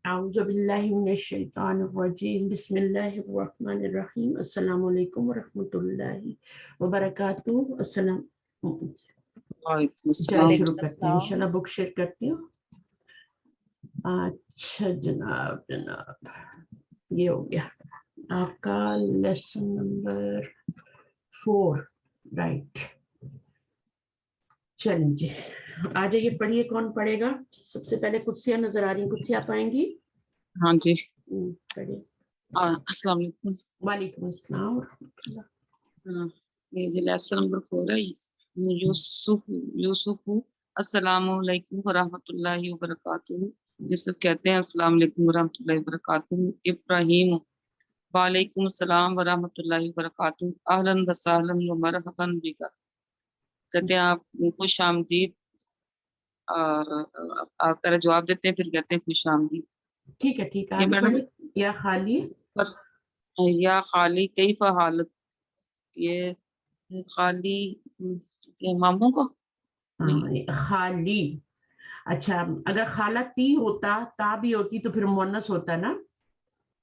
اعوذ باللہ من الشیطان الرجیم بسم اللہ الرحمن الرحیم السلام علیکم ورحمۃ اللہ وبرکاتہ۔ السلام وعلیکم چلو السلام۔ شروع کرتے ہیں، انشاءاللہ بک شیئر کرتی ہوں۔ اچھا جناب یہ ہو گیا آپ کا لیسن نمبر 4، رائٹ۔ چلیں جی آ جائیے، پڑھیے، کون پڑھے گا؟ سب سے پہلے قدسیہ نظر آ رہی ہیں، قدسیہ آپ آئیں گی؟ ہاں جی، پڑھیے۔ السلام علیکم۔ وعلیکم السلام ورحمۃ اللہ۔ یہ جی لیسن نمبر 4 ہے۔ یوسف السلام علیکم ورحمۃ اللہ وبرکاتہ۔ یوسف کہتے ہیں السلام علیکم ورحمۃ اللہ وبرکاتہ۔ ابراہیم وعلیکم السلام ورحمۃ اللہ وبرکاتہ۔ اہلاً وسہلاً ومرحباً بک، کہتے ہیں آپ خوش آمدید، اور آپ پہلے جواب دیتے ہیں پھر کہتے ہیں خوش آمدید۔ ٹھیک ہے ٹھیک ہے، یہ آگے میڈم پڑھیے۔ یا خالی یا خالی کیف حالت، یہ خالی ماموں کو خالی، اچھا اگر خالہ تی ہوتا، تا بھی ہوتی تو پھر مونس ہوتا نا،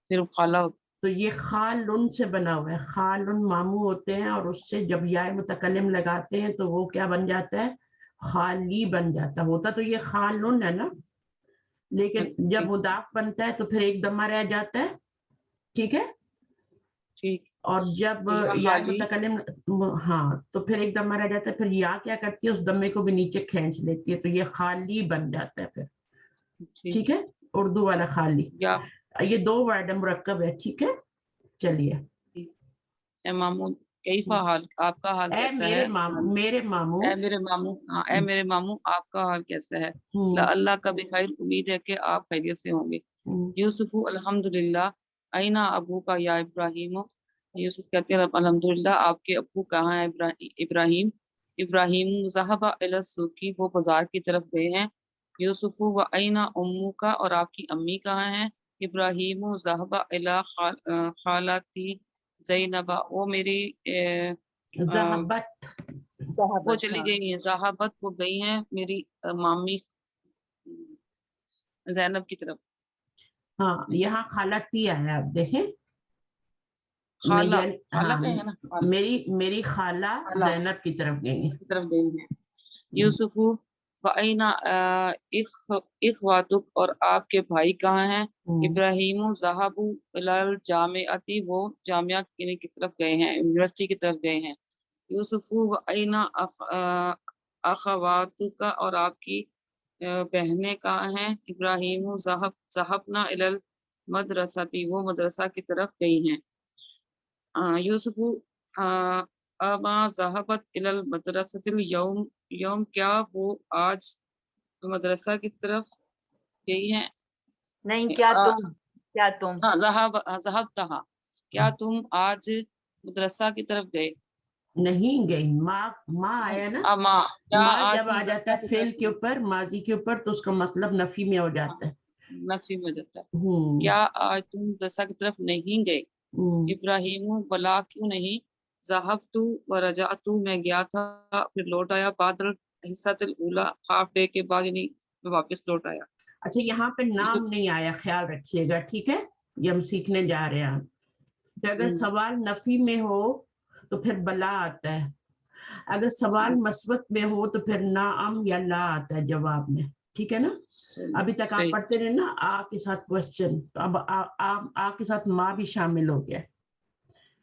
پھر خالہ تو یہ خالن سے بنا ہوا ہے۔ خالن ماموں ہوتے ہیں اور اس سے جب یا متکلم لگاتے ہیں تو وہ کیا بن جاتا ہے؟ خالی بن جاتا ہوتا، تو یہ خالن ہے نا، لیکن جب مضاف بنتا ہے تو پھر ایک دمہ رہ جاتا ہے، ٹھیک ہے؟ ٹھیک، اور جب یا متکلم ہاں تو پھر ایک دمہ رہ جاتا ہے، پھر یا کیا کرتی ہے، اس دمے کو بھی نیچے کھینچ لیتی ہے، تو یہ خالی بن جاتا ہے پھر، ٹھیک ہے؟ اردو والا خالی، یہ 2 ورڈ مرکب ہے، ٹھیک ہے؟ چلیے۔ اے ماموں کیفا حال، آپ کا حال کیسا ہے؟ میرے ماموں، اے میرے ماموں، ہاں اے میرے ماموں آپ کا حال کیسا ہے؟ اللہ کا بخیر، امید ہے کہ آپ خیریت سے ہوں گے۔ یوسف الحمدللہ، اینا ابو کا یا ابراہیم، یوسف کہتے ہیں الحمدللہ آپ کے ابو کہاں ہیں ابراہیم ذہب الی السوق، وہ بازار کی طرف گئے ہیں۔ یوسف و اینا امو کا، اور آپ کی امی کہاں ہیں؟ ابراہیم ذہب الی خالتی زینب، وہ میری وہ چلی گئی ہیں، ذہبت وہ گئی ہیں میری مامی زینب کی طرف۔ ہاں یہاں خالتی آیا، آپ دیکھیں، میری خالہ زینب کی طرف گئی ہیں۔ یوسف وَأَيْنَ اخواتک، اور آپ کے بھائی کہاں ہیں؟ ابراہیم ذهبوا إلى الجامعة، وہ جامعہ کی طرف گئے ہیں، یونیورسٹی کی طرف گئے ہیں۔ یوسف وَأَيْنَ اخواتک، اور آپ کی بہنیں کہاں ہیں؟ ابراہیم ذهبنا إلى المدرسة، وہ مدرسہ کی طرف گئی ہیں۔ یوسف اما ذهبت الى المدرسة اليوم، کیا وہ آج مدرسہ کی طرف گئی ہیں؟ نہیں، کیا تم ذهبتها، کیا تم آج مدرسہ کی طرف گئے؟ نہیں گئی، ماں آیا نا، ماں جب آ جاتا ہے فعل کے اوپر، ماضی کے اوپر، تو اس کا مطلب نفی میں ہو جاتا ہے، نفی میں ہو جاتا ہے۔ کیا آج تم مدرسہ کی طرف نہیں گئے؟ ابراہیم بلا کیوں نہیں؟ ذهبت ورجعت، میں گیا تھا پھر لوٹ آیا، بعد الحصۃ الاولی، ہاف ڈے کے بعد، یعنی میں واپس لوٹ آیا۔ اچھا یہاں پہ نام نہیں آیا، خیال رکھیے گا، ٹھیک ہے؟ یہ ہم سیکھنے جا رہے ہیں کہ اگر سوال نفی میں ہو تو پھر بلا آتا ہے، اگر سوال مثبت میں ہو تو پھر نعم یا لا آتا ہے جواب میں، ٹھیک ہے نا؟ ابھی تک آپ پڑھتے رہے نا آ کے ساتھ کوشچن، تو اب آ کے ساتھ ماں بھی شامل ہو گیا،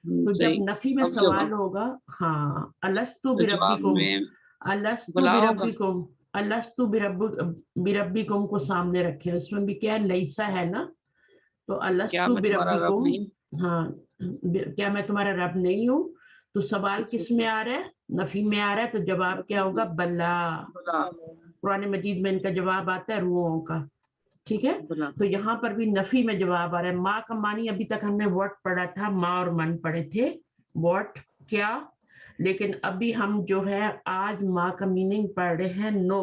تو جب نفی میں سوال ہوگا، ہاں الستو بربکم، الستو بربکم، الستو بربکم کو سامنے رکھے، اس میں بھی کیا ہے، لیسا ہے نا، تو الستو بربکم، ہاں کیا میں تمہارا رب نہیں ہوں، تو سوال کس میں آ رہا ہے؟ نفی میں آ رہا ہے، تو جواب کیا ہوگا؟ بلا۔ قرآن مجید میں ان کا جواب آتا ہے روحوں کا، ٹھیک ہے؟ تو یہاں پر بھی نفی میں جواب آ رہا ہے۔ ماں کا معنی ابھی تک ہم نے واٹ پڑھا تھا، ماں اور من پڑھے تھے، واٹ کیا، لیکن ابھی ہم جو ہے آج ماں کا میننگ پڑھ رہے ہیں نو،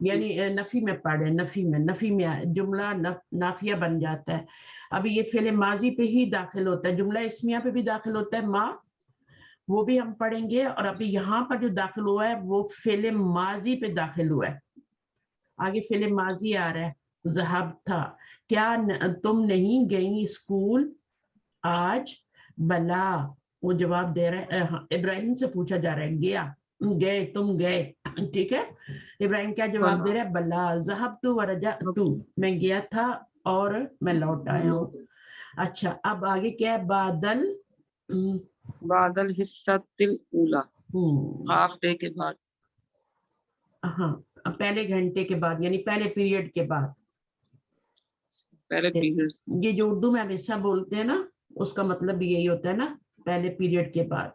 یعنی نفی میں پڑھ رہے ہیں، نفی میں جملہ نافیہ بن جاتا ہے۔ ابھی یہ فعل ماضی پہ ہی داخل ہوتا ہے، جملہ اسمیہ پہ بھی داخل ہوتا ہے ماں، وہ بھی ہم پڑھیں گے، اور ابھی یہاں پر جو داخل ہوا ہے وہ فعل ماضی پہ داخل ہوا ہے، آگے فعل ماضی آ رہا ہے، ज़हबता, क्या तुम नहीं गई स्कूल आज? बला, वो जवाब दे रहा है, हाँ, इब्राहिम से पूछा जा रहा है, गया, गए, तुम गए, ठीक है। इब्राहिम क्या जवाब दे रहा है? बला ज़हबतु व रजअतु, मैं गया था और मैं लौट आया हूँ। अच्छा, अब आगे क्या है? बादल, बादल हिस्सतिल ऊला, हाफ डे के बाद, हाँ, पहले घंटे के बाद, यानी पहले पीरियड के बाद। पहले पीरियड्स, ये जो उर्दू में हम हिस्सा बोलते हैं ना, उसका मतलब भी यही होता है ना, पहले पीरियड के बाद।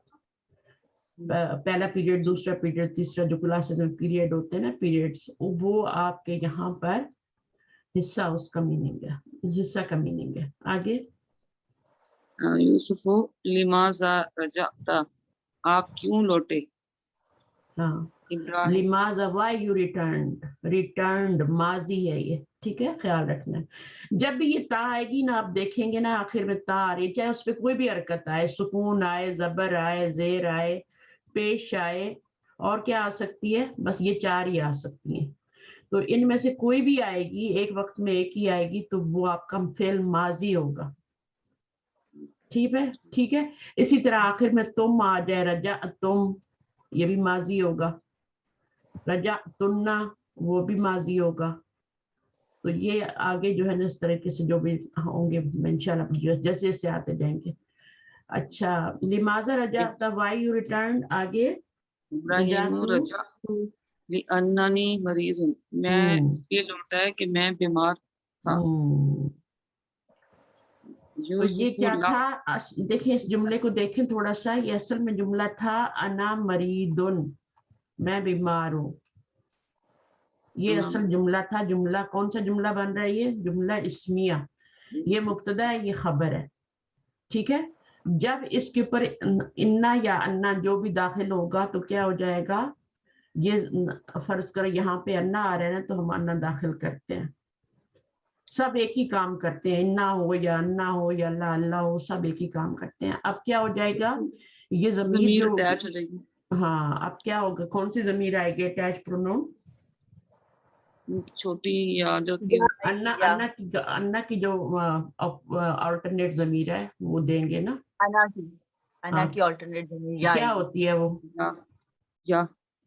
पहला पीरियड, दूसरा पीरियड, तीसरा, जो क्लासेस में पीरियड होते हैं ना, पीरियड्स, वो आपके यहाँ पर हिस्सा उसका मीनिंग है, हिस्सा का मीनिंग है। आगे, यूसुफु लिमाजा रजअता, आप क्यों लौटे? हाँ, इब्राहिम, लिमाजा, व्हाई यू रिटर्न्ड, रिटर्न्ड माजी है ये, ठीक है, ख्याल रखना है। जब भी ये ता आएगी ना, आप देखेंगे ना आखिर में ता आ रही है, चाहे उस पर कोई भी हरकत आए, सुकून आए, जबर आए, जेर आए, पेश आए, और क्या आ सकती है, बस ये चार ही आ सकती हैं। तो इनमें से कोई भी आएगी, एक वक्त में एक ही आएगी, तो वो आपका फेल माजी होगा, ठीक है, ठीक है। इसी तरह आखिर में तुम आ जाए, रजा तुम, ये भी माजी होगा, रजा तुन्ना, वो भी माजी होगा। तो ये आगे जो है ना, इस तरीके से जो भी होंगे इंशाल्लाह, जैसे जैसे आते जाएंगे। अच्छा, लिमाजा रजा, व्हाई यू रिटर्न, आगे, इब्राहिम रजअतु लिअन्ननी मरीज़ुन, मैं इसलिए लौटा है कि मैं बीमार था। तो ये क्या था? देखिए इस जुमले को देखें थोड़ा सा, ये असल में जुमला था अना मरीदुन, मैं बीमार हूँ, ये असल जुमला था। जुमला कौन सा जुमला बन रहा है? ये जुमला इस्मिया, ये मुब्तदा है, ये खबर है, ठीक है। जब इसके ऊपर इन्ना या अन्ना जो भी दाखिल होगा तो क्या हो जाएगा? ये फर्ज करो यहाँ पे अन्ना आ रहा है ना, तो हम अन्ना दाखिल करते हैं, सब एक ही काम करते हैं, इन्ना हो या अन्ना हो या अल्लाह अल्लाह हो, सब एक ही काम करते हैं। अब क्या हो जाएगा? ये ज़मीर जो अटैच हो जाएगी। हाँ, अब क्या होगा? कौन सी ज़मीर आएगी अटैच प्रोनाउन? छोटी या जो थी अन्ना की जो अल्टरनेट ज़मीर है वो देंगे ना, अना की अल्टरनेट ज़मीर या क्या आएगी। होती है वो?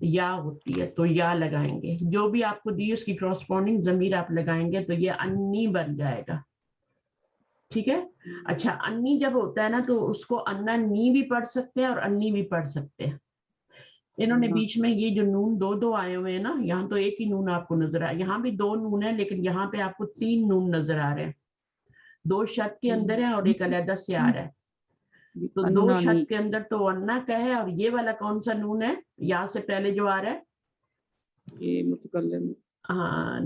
या होती है, तो या लगाएंगे, जो भी आपको दी उसकी कॉरस्पॉन्डिंग ज़मीर आप लगाएंगे तो ये अन्नी बन जाएगा, ठीक है। अच्छा, अन्नी जब होता है ना, तो उसको अन्ना नी भी पढ़ सकते हैं और अन्नी भी पढ़ सकते हैं। इन्होंने बीच में ये जो नून दो दो आए हुए हैं ना, यहाँ तो एक ही नून आपको नजर आए, यहाँ भी दो नून है, लेकिन यहाँ पे आपको तीन नून नजर आ रहे हैं, दो शत के अंदर है और एक अलहदा से आ रहा है। तो दो शत के अंदर तो अन्ना का है, और ये वाला कौन सा नून है यहाँ से पहले जो आ रहा है? ये मुतकल्लिम, हाँ,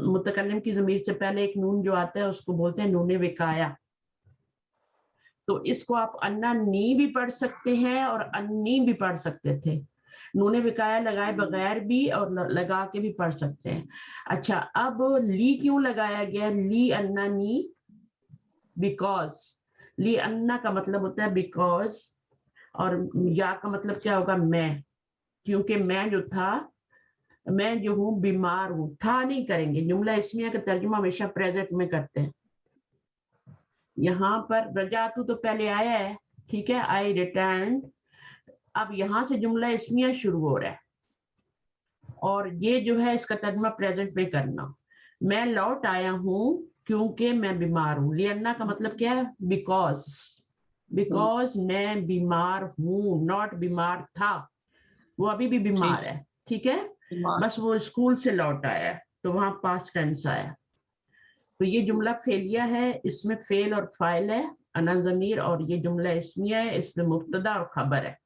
मुतकल्लिम की ज़मीर से पहले एक नून जो आता है उसको बोलते हैं नूने विकाया। तो इसको आप अन्ना नी भी पढ़ सकते हैं और अन्नी भी पढ़ सकते थे, नूने विकाया लगाए बगैर भी और लगा के भी पढ़ सकते हैं। अच्छा, अब ली क्यों लगाया गया? ली अन्ना नी, बिकॉज, ली अन्ना का मतलब होता है बिकॉज, और या का मतलब क्या होगा? मैं, क्योंकि मैं जो था, मैं जो हूँ बीमार हूँ, था नहीं करेंगे, जुमला इस्मिया का तर्जुमा हमेशा प्रेजेंट में करते हैं। यहाँ पर रजातु तो पहले आया है, ठीक है, आई रिटर्न, अब यहाँ से जुमला इस्मिया शुरू हो रहा है, और ये जो है इसका तर्जुमा प्रेजेंट में करना। मैं लौट आया हूँ क्योंकि मैं बीमार हूँ। लियन्ना का मतलब क्या है? बिकॉज, बिकॉज मैं बीमार हूँ, नॉट बीमार था, वो अभी भी बीमार है, ठीक है, बस वो स्कूल से लौट आया है तो वहां पास्ट टेंस आया। तो ये जुमला फेलिया है, इसमें फेल और फाइल है, अना ज़मीर, और ये जुमला इस्मिया है, इसमें मुब्तदा और खबर है।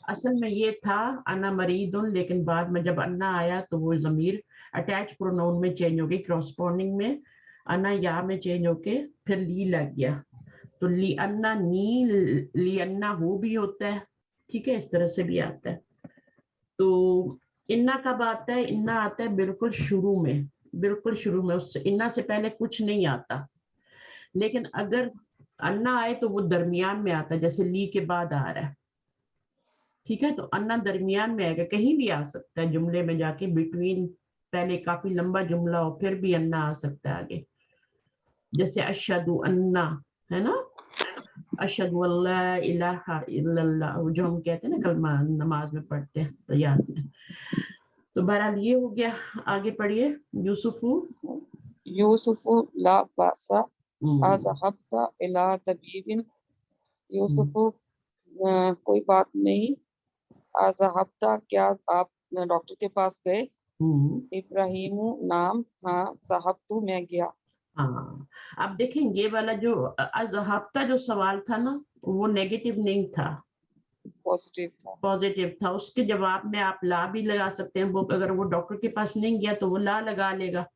असल में ये था अना मरीदुन, लेकिन बाद में जब अन्ना आया तो वो ज़मीर अटैच प्रोनाउन में चेंज हो गई, कॉरस्पॉन्डिंग में अना या में चेंज होके फिर ली लग गया। तो ली अन्ना नी, ली अन्ना हो भी होता है, ठीक है, इस तरह से भी आता है। तो इन्ना कब आता है? इन्ना आता है बिल्कुल शुरू में, बिल्कुल शुरू में, उससे इन्ना से पहले कुछ नहीं आता। लेकिन अगर अन्ना आए तो वो दरमियान में आता है, जैसे ली के बाद आ रहा है, ठीक है। तो अन्ना दरमियान में आएगा, कहीं भी आ सकता है जुमले में जाके, बिटवीन पहले काफी लंबा जुमला हो फिर भी अन्ना आ सकता है आगे, जैसे अशहदु अन्ना है ना, अशहदु अल्ला इलाहा इल्लल्लाह, जो हम कहते हैं ना कलमा नमाज में पढ़ते हैं तैयार में। तो बहरहाल ये हो गया, आगे पढ़िए। यूसुफु यूसुफु ला बासा अज़हब्ता इला तबीबिन, यूसुफु कोई बात नहीं, अज़हब्ता क्या आप डॉक्टर के पास गए, इब्राहिमु नाम, हाँ, ज़हब्तु मैं गया। हाँ, अब देखें ये वाला जो अज़हब्ता जो सवाल था ना वो नेगेटिव नहीं था, पॉजिटिव था। उसके जवाब में आप ला भी लगा सकते हैं, वो अगर वो डॉक्टर के पास नहीं गया तो वो ला लगा लेगा,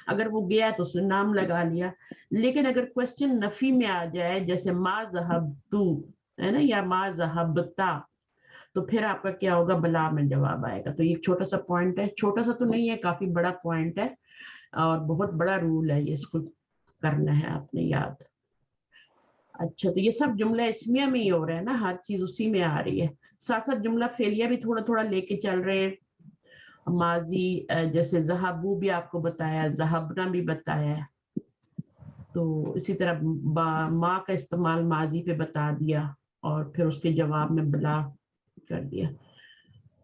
अगर वो गया तो उसने नाम लगा लिया। लेकिन अगर क्वेश्चन नफी में आ जाए जैसे मा ज़हबतु है ना, या मा ज़हबता, तो फिर आपका क्या होगा, बला में जवाब आएगा। तो ये छोटा सा पॉइंट है, छोटा सा तो नहीं है, काफी बड़ा पॉइंट है और बहुत बड़ा रूल है ये, इसको करना है आपने याद। अच्छा, तो ये सब जुमला इसमिया में ही हो रहा है ना, हर चीज उसी में आ रही है। साथ साथ जुमला फेलिया भी थोड़ा थोड़ा लेके चल रहे हैं। माजी जैसे ज़हाबू भी आपको बताया, ज़हाबना भी बताया है, तो इसी तरह माँ का इस्तेमाल माजी पे बता दिया और फिर उसके जवाब में बला कर दिया।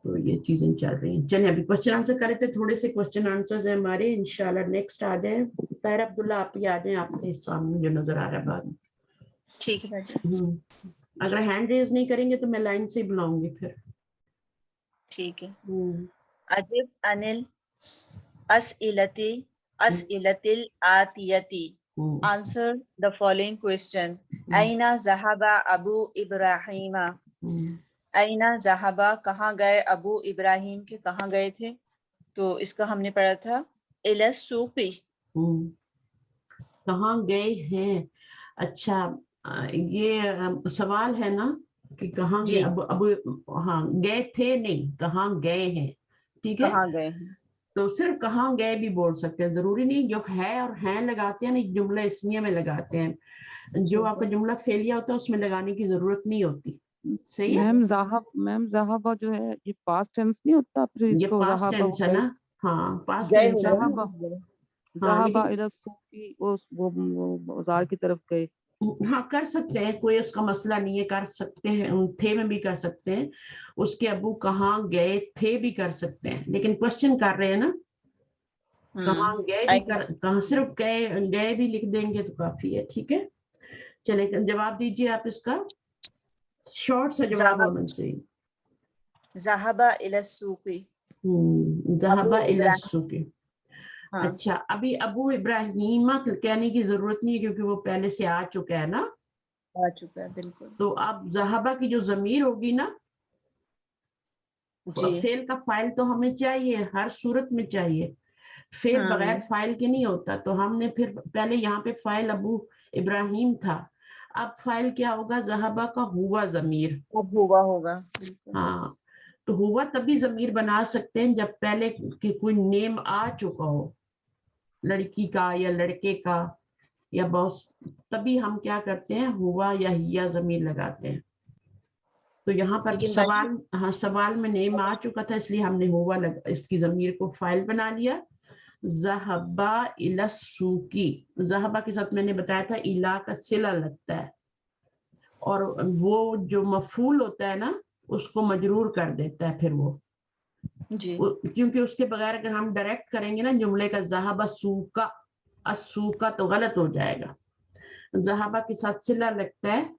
तो ये चीजें चल रही हैं। चलिए अभी क्वेश्चन आंसर कर रहे थे, थोड़े से क्वेश्चन आंसर है हमारे, इंशाल्लाह नेक्स्ट आ जाए। ताहिर अब्दुल्ला आप ही आ जाए, आपके सामने जो नजर आ रहा है बाद में। ठीक है बाजी। अगर हैंड रेज नहीं करेंगे तो मैं लाइन से ही बुलाऊंगी फिर। ठीक है। अजिब अनिल अस्इलतिल आतियति, आंसर द फॉलोइंग क्वेश्चन। ऐना ज़हबा अबू इब्राहिमा, ऐना ज़हबा कहाँ गए, अबू इब्राहिम के कहाँ गए थे, तो इसका हमने पढ़ा था इला सूक़ी, कहाँ गए हैं। अच्छा ये सवाल है ना कि कहाँ गए, अब हाँ गए थे नहीं, कहाँ गए हैं, ठीक है, कहाँ गए हैं, तो सिर्फ कहाँ गए भी बोल सकते हैं, जरूरी नहीं जो है और हैं लगाते हैं ना जुमला इसमिया में लगाते हैं, जो आपका जुमला फेलिया होता है उसमें लगाने की जरूरत नहीं होती। सही है मैम ज़हाबा जो है ये पास्ट टेंस नहीं होता, फिर ये इसको पास्ट ज़हाबा टेंस है ना, हाँ पास्ट गए टेंस है। ज़हाबा ज़हाबा लेकिन इला सूक़ी, वो बाजार की तरफ गए। हाँ कर सकते हैं, कोई उसका मसला नहीं है, कर सकते हैं, थे में भी कर सकते हैं, उसके अबू कहाँ गए थे भी कर सकते हैं, लेकिन क्वेश्चन कर रहे हैं ना, कहाँ गए भी कर, कहाँ सिर्फ गए भी लिख देंगे तो काफी है। ठीक है, चले जवाब दीजिए आप इसका, शॉर्ट सा जवाब होना चाहिए। ज़हबा इला सूक़ी, ज़हबा इला सूक़ी। हाँ। अच्छा, अभी अबू इब्राहिमा कहने की जरूरत नहीं है क्योंकि वो पहले से आ चुका है ना, आ चुका है बिल्कुल। तो अब ज़हबा की जो जमीर होगी ना, फेल का फाइल तो हमें चाहिए, हर सूरत में चाहिए, फेल बगैर फाइल के नहीं होता, तो हमने फिर पहले यहाँ पे फाइल अबू इब्राहिम था, अब फाइल क्या होगा, ज़हबा का हुआ जमीर, अब हुआ होगा। हाँ, तो हुआ तभी जमीर बना सकते हैं जब पहले कि कोई नेम आ चुका हो, लड़की का या लड़के का या बॉस, तभी हम क्या करते हैं, हुआ या हिया जमीर लगाते हैं। तो यहाँ पर सवाल, हाँ सवाल में नेम आ चुका था इसलिए हमने हुआ इसकी जमीर को फाइल बना लिया। ज़हबा इला सूकी, ज़हबा के साथ मैंने बताया था इला का सिला लगता है और वो जो मफूल होता है ना उसको मजरूर कर देता है फिर वो जी, क्योंकि उसके बगैर अगर हम डायरेक्ट करेंगे ना जुमले का ज़हबा सूका असूका तो गलत हो जाएगा। ज़हबा के साथ सिला लगता है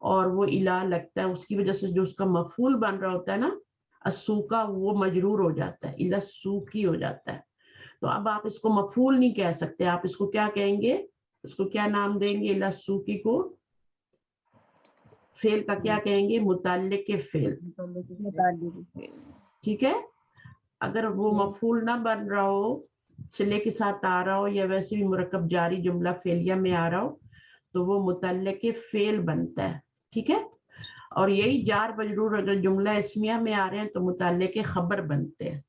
और वो इला लगता है, उसकी वजह से जो उसका मफूल बन रहा होता है ना असूका, वो मजरूर हो जाता है, इला सूकी हो जाता है। तो अब आप इसको मफूल नहीं कह सकते, आप इसको क्या कहेंगे, इसको क्या नाम देंगे, इला सूकी को फेल का क्या कहेंगे, मुताल्लिक के फेल। ठीक है, अगर वो मफूल ना बन रहा हो, सिले के साथ आ रहा हो या वैसे भी मुरक्कब जारी जुमला फेलिया में आ रहा हो तो वो मुतल्लिक के फेल बनता है। ठीक है, और यही जार मजरूर अगर जुमला इसमिया में आ रहे हैं तो मुतल्लिक के खबर बनते हैं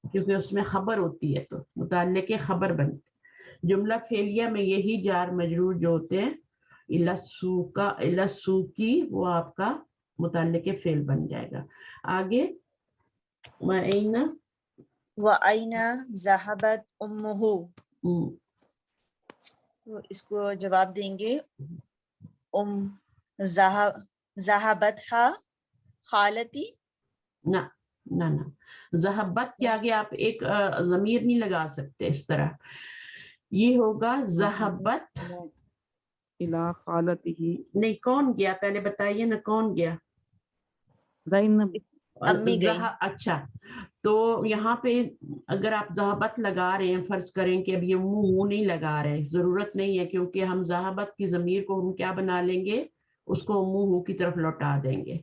क्योंकि उसमें खबर होती है, तो मुतल्लिक के खबर बनते हैं। जुमला फेलिया में यही जार मजरूर जो होते हैं इलसूका इलसूकी, वो आपका मुतल्लिक के फेल बन जाएगा। आगे وَأَيْنَ ذَهَبَتْ أُمُّهُ، تو اس کو جواب دیں گے ذَهَبَتْهَا خالتی. نہ نہ نہ، ذہبت کے آگے آپ ایک ضمیر نہیں لگا سکتے اس طرح، یہ ہوگا ذہبت. الى خالته. نہیں، کون گیا پہلے بتائیے نا، کون گیا؟ زینب. امی گئی. اچھا، تو یہاں پہ اگر آپ ذہبت لگا رہے ہیں، فرض کریں کہ اب یہ منہ نہیں لگا رہے، ضرورت نہیں ہے، کیونکہ ہم ذہبت کی ضمیر کو ہم کیا بنا لیں گے، اس کو امو کی طرف لوٹا دیں گے.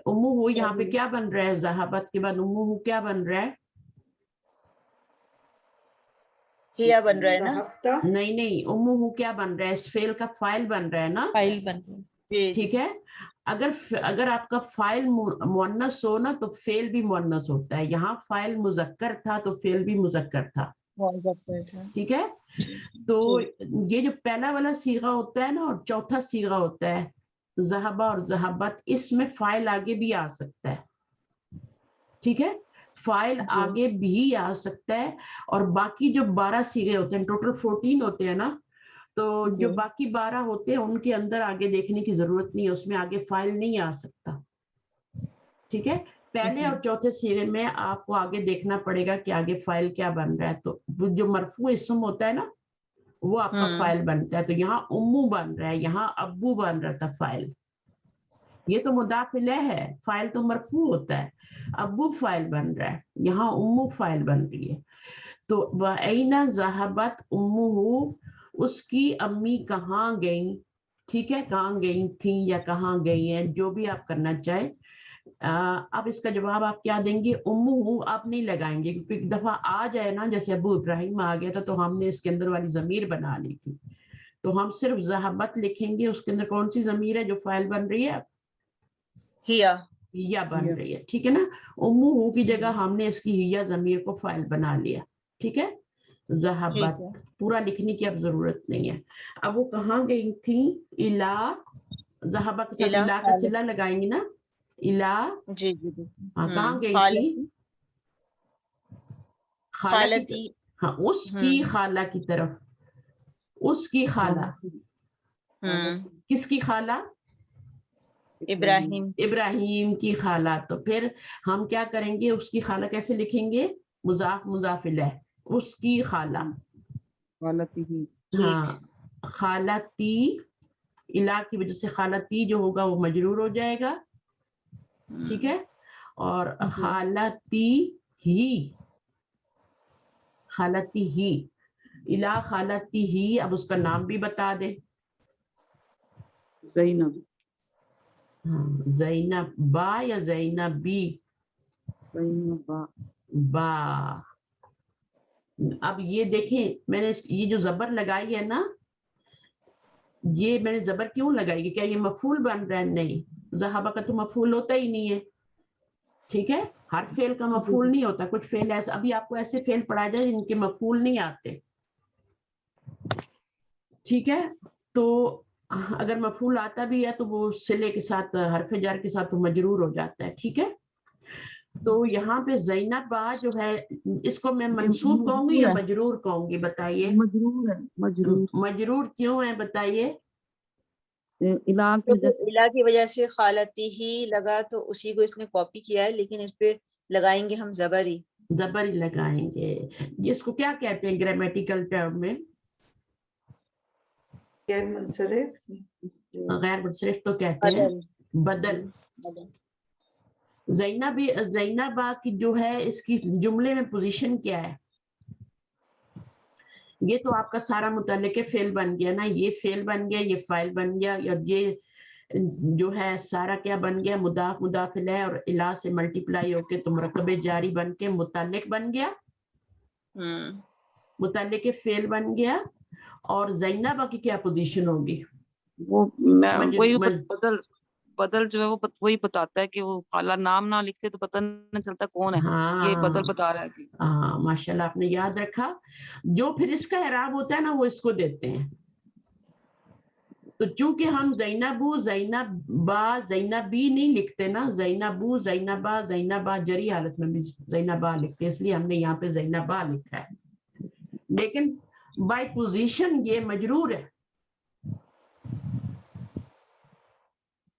امو یہاں پہ کیا بن رہا ہے؟ ذہبت کے بعد امو کیا بن رہا ہے؟ ہیا بن رہا ہے نا. نہیں نہیں، امو کیا بن رہا ہے؟ اس فعل کا فاعل بن رہا ہے نا، فائل بن رہی. ٹھیک ہے. اگر آپ کا فاعل مؤنث ہو نا تو فعل بھی مؤنث ہوتا ہے. یہاں فاعل مذکر تھا تو فعل بھی مذکر تھا، ٹھیک ہے. تو یہ جو پہلا والا صیغہ ہوتا ہے نا اور چوتھا صیغہ ہوتا ہے ذہبہ اور ذہبت، اس میں فاعل آگے بھی آ سکتا ہے، ٹھیک ہے، فاعل آگے بھی آ سکتا ہے. اور باقی جو 12 صیغے ہوتے ہیں، ٹوٹل 14 ہوتے ہیں نا، تو جو باقی 12 ہوتے ہیں ان کے اندر آگے دیکھنے کی ضرورت نہیں ہے، اس میں آگے فاعل نہیں آ سکتا، ٹھیک ہے. پہلے اور چوتھے صیغے میں آپ کو آگے دیکھنا پڑے گا کہ آگے فاعل کیا بن رہا ہے. تو جو مرفوع اسم ہوتا ہے نا وہ آپ کا فاعل بنتا ہے. تو یہاں امو بن رہا ہے، یہاں ابو بن رہا تھا فاعل. یہ تو مضاف الیہ ہے، فاعل تو مرفوع ہوتا ہے، ابو فاعل بن رہا ہے، یہاں امو فاعل بن رہی ہے. تو وَأَيْنَ ذَهَبَتْ أُمُّهُ، اس کی امی کہاں گئیں، ٹھیک ہے، کہاں گئی تھیں یا کہاں گئی ہیں، جو بھی آپ کرنا چاہیں. اب اس کا جواب آپ کیا دیں گے؟ امو آپ نہیں لگائیں گے، کیونکہ ایک دفعہ آ جائے نا، جیسے ابو ابراہیم آ گیا تھا تو ہم نے اس کے اندر والی ضمیر بنا لی تھی، تو ہم صرف ذہبت لکھیں گے. اس کے اندر کون سی ضمیر ہے جو فاعل بن رہی ہے؟ ہیا بن رہی ہے، ٹھیک ہے نا. امو کی جگہ ہم نے اس کی ہیا ضمیر کو فاعل بنا لیا، ٹھیک ہے. ذہبت پورا لکھنے کی اب ضرورت نہیں ہے. اب وہ کہاں گئی تھیں؟ الا، ذہبہ کے ساتھ الا کا صلہ لگائیں گے نا، الا. جی کہاں گئی تھی؟ خالتی. ہاں، اس کی خالہ کی طرف. اس کی خالہ، کس کی خالہ؟ ابراہیم کی خالہ. تو پھر ہم کیا کریں گے؟ اس کی خالہ کیسے لکھیں گے؟ مضاف مضاف الیہ، اس کی خالہ. ہاں، خالتی، الا کی وجہ سے خالتی جو ہوگا وہ مجرور ہو جائے گا، ٹھیک ہے. اور خالتی ہی، خالتی ہی، الا خالتی ہی. اب اس کا نام بھی بتا دے. زینب. زینب با یا زینب بی؟ زینب با. با. اب یہ دیکھیں، میں نے یہ جو زبر لگائی ہے نا، یہ میں نے زبر کیوں لگائی ہے؟ کیا یہ مفعول بن رہا ہے؟ نہیں، ذہبہ کا تو مفعول ہوتا ہی نہیں ہے، ٹھیک ہے. ہر فعل کا مفعول نہیں ہوتا، کچھ فعل ایسے، ابھی آپ کو ایسے فعل پڑھائے جائے جن کے مفعول نہیں آتے، ٹھیک ہے. تو اگر مفعول آتا بھی ہے تو وہ صلے کے ساتھ، حرف جر کے ساتھ مجرور ہو جاتا ہے، ٹھیک ہے. تو یہاں پہ زینب با جو ہے، اس کو میں منصوب کہوں گی یا مجرور کہوں گی؟ بتائیے. مجرور ہے. مجرور. مجرور کیوں ہے بتائیے؟ الا کی وجہ سے خالتی ہی لگا تو اسی کو اس نے کاپی کیا ہے، لیکن اس پہ لگائیں گے ہم زبر ہی لگائیں گے. جس کو کیا کہتے ہیں گرامیٹیکل ٹرم میں؟ غیر منصرف. غیر منصرف تو کہتے ہیں بدل. زینبا کی جو ہے اس کی جملے میں پوزیشن کیا ہے؟ یہ تو آپ کا سارا متعلق فعل بن گیا نا، یہ فعل بن گیا، یہ فاعل بن گیا، اور یہ جو ہے سارا کیا بن گیا؟ مضاف مضاف الیہ اور الا سے ملٹیپلائی ہو کے تو مرکب جاری بن کے متعلق بن گیا، متعلق فعل بن گیا. اور زینبہ کی کیا پوزیشن ہوگی؟ وہ وہی بدل جو ہے وہ وہی بتاتا ہے کہ وہ خالہ نام نہ لکھتے تو پتہ نہیں چلتا کون ہے. یہ بدل بتا رہا ہے. ہاں ماشاءاللہ آپ نے یاد رکھا. جو پھر اس کا اعراب ہوتا ہے نا وہ اس کو دیتے ہیں. تو چونکہ ہم زینبو زینبا زینبی نہیں لکھتے نا، زینبو زینبا زینبا جری حالت میں بھی زینبا لکھتے، اس لیے ہم نے یہاں پہ زینبا لکھا ہے، لیکن بائی پوزیشن یہ مجرور ہے،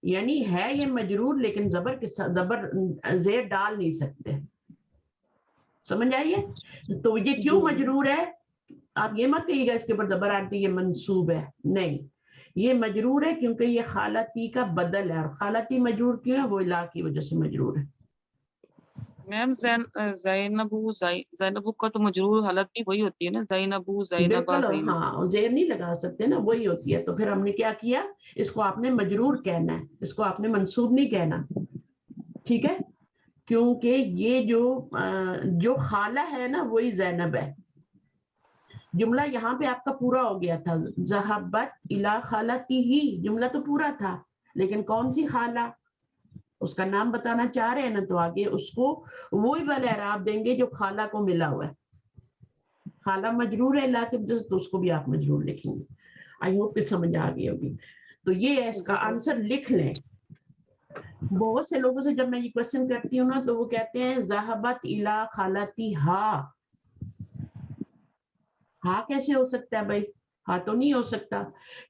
یعنی ہے یہ مجرور لیکن زبر کے ساتھ زبر زیر ڈال نہیں سکتے، سمجھ آئیے؟ تو یہ کیوں مجرور ہے؟ آپ یہ مت کہیے گا اس کے اوپر زبر آتی یہ منصوب ہے، نہیں، یہ مجرور ہے کیونکہ یہ خالتی کا بدل ہے، اور خالتی مجرور کیوں ہے؟ وہ الہ کی وجہ سے مجرور ہے۔ میم زینبو کا تو مجرور حالت بھی وہی ہوتی ہے نا، زینبو زینبا بالکل، زینب۔ ہاں زیر نہیں لگا سکتے نا، وہی ہوتی ہے، تو پھر ہم نے کیا کیا، اس کو آپ نے مجرور کہنا ہے، اس کو آپ نے منصوب نہیں کہنا، ٹھیک ہے؟ کیونکہ یہ جو خالہ ہے نا وہی زینب ہے۔ جملہ یہاں پہ آپ کا پورا ہو گیا تھا، ذہبت الی خالتی ہی، جملہ تو پورا تھا، لیکن کون سی خالہ اس کا نام بتانا چاہ رہے ہیں نا، تو آگے اس کو وہی والا اعراب دیں گے جو خالہ کو ملا ہوا ہے، خالہ مجرور ہے الی کی وجہ سے، تو اس کو بھی آپ مجرور لکھیں گے۔ آئی ہوپ کہ سمجھ آ گئی ہوگی، تو یہ ہے اس کا آنسر، لکھ لیں۔ بہت سے لوگوں سے جب میں یہ کوشچن کرتی ہوں نا تو وہ کہتے ہیں ذہبت الی خالتی ہا، ہاں کیسے ہو سکتا ہے بھائی؟ ہاں تو نہیں ہو سکتا،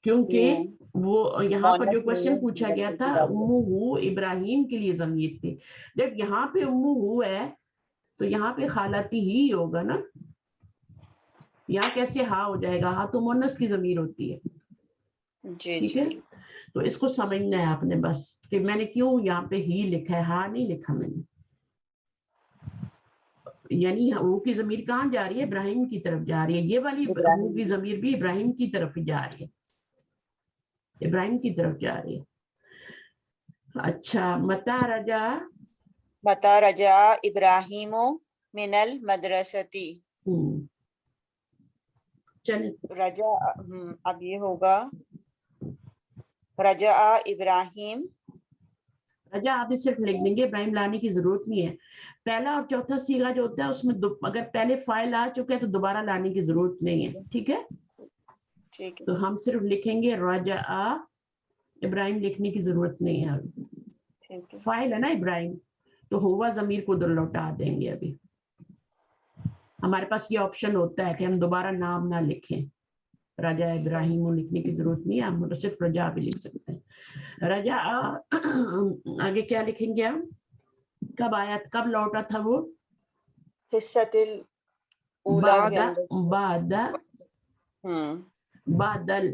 کیونکہ وہ یہاں پر جو کوشچن پوچھا گیا تھا امہ ابراہیم کے لیے ضمیر تھی، جب یہاں پہ امہ ہے تو یہاں پہ خالتی ہی ہوگا نا، یہاں کیسے ہاں ہو جائے گا؟ ہاں تو مؤنث کی ضمیر ہوتی ہے، ٹھیک ہے؟ تو اس کو سمجھنا ہے آپ نے بس، کہ میں نے کیوں یہاں پہ ہی لکھا ہے، ہاں نہیں لکھا میں نے، یعنی وہ کی ضمیر کہاں جا رہی ہے؟ ابراہیم کی طرف جا رہی ہے، یہ والی وہ کی ضمیر بھی ابراہیم کی طرف ہی جا رہی ہے، ابراہیم کی طرف جا رہی ہے۔ اچھا، متا رجع ابراہیم من المدرستی، چلیں رجع، اب یہ ہوگا رجع ابراہیم، رجا آپ صرف لکھ دیں گے، ابراہیم لانے کی ضرورت نہیں ہے۔ پہلا اور چوتھا صیغہ جو ہوتا ہے اس میں اگر پہلے فاعل آ چکے تو دوبارہ لانے کی ضرورت نہیں ہے، ٹھیک ہے؟ ٹھیک ہے، تو ہم صرف لکھیں گے رجع، ابراہیم لکھنے کی ضرورت نہیں ہے، ٹھیک ہے، فاعل ہے نا ابراہیم، تو ہوا ضمیر کو ادھر لوٹا دیں گے۔ ابھی ہمارے پاس یہ آپشن ہوتا ہے کہ ہم دوبارہ نام نہ لکھیں، رجا ابراہیم لکھنے کی ضرورت نہیں ہے، ہم صرف رجا بھی لکھ سکتے ہیں۔ رجا آگے کیا لکھیں گے ہم؟ کب آیا، کب لوٹا تھا وہ؟ حصۃ الاولا کے اندر، بادل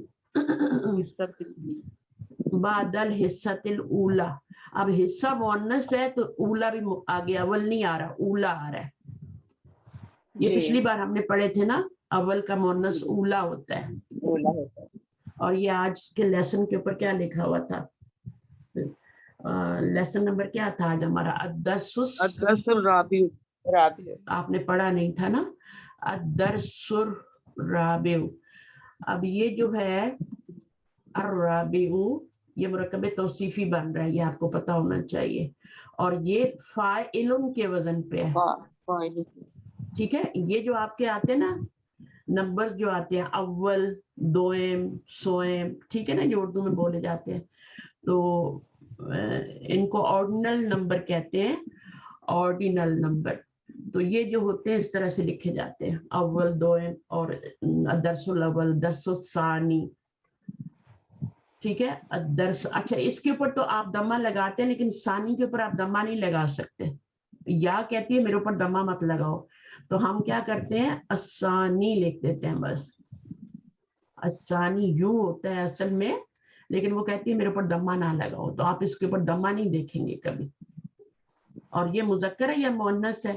حصۃ الاولا، اب حصہ مؤنث ہے تو اولا بھی آگے، اول نہیں آ رہا، اولا آ رہا ہے۔ یہ پچھلی بار ہم نے پڑھے تھے نا، اول کا مؤنث اولا ہوتا ہے، اولا ہوتا ہے، اور یہ آج کے لیسن کے اوپر کیا لکھا ہوا تھا؟ لیسن نمبر کیا تھا آج ہمارا؟ الدرس الرابع، رابع، آپ نے پڑھا نہیں تھا نا، الدرس الرابع۔ اب یہ جو ہے الرابع، یہ مرکب توصیفی بن رہا ہے، یہ آپ کو پتا ہونا چاہیے، اور یہ فاعل کے وزن پہ ہے، ٹھیک ہے؟ یہ جو آپ کے آتے ہیں نا نمبر جو آتے ہیں، اول، دوئم، سوئم، ٹھیک ہے نا، جو اردو میں بولے جاتے ہیں، تو ان کو آرڈینل نمبر کہتے ہیں، آرڈینل نمبر، تو یہ جو ہوتے ہیں اس طرح سے لکھے جاتے ہیں، اول، دوئم، اور درس الاول، درس الثانی، ٹھیک ہے؟ درس، اچھا اس کے اوپر تو آپ دمہ لگاتے ہیں، لیکن ثانی کے اوپر آپ دمہ نہیں لگا سکتے، یا کہتی ہے میرے اوپر دمہ مت لگاؤ، تو ہم کیا کرتے ہیں، الثانی لکھ دیتے ہیں بس، الثانی یوں ہوتا ہے اصل میں، لیکن وہ کہتی ہے میرے اوپر دمہ نہ لگاؤ، تو آپ اس کے اوپر دمہ نہیں دیکھیں گے کبھی۔ اور یہ مذکر ہے یا مؤنث ہے؟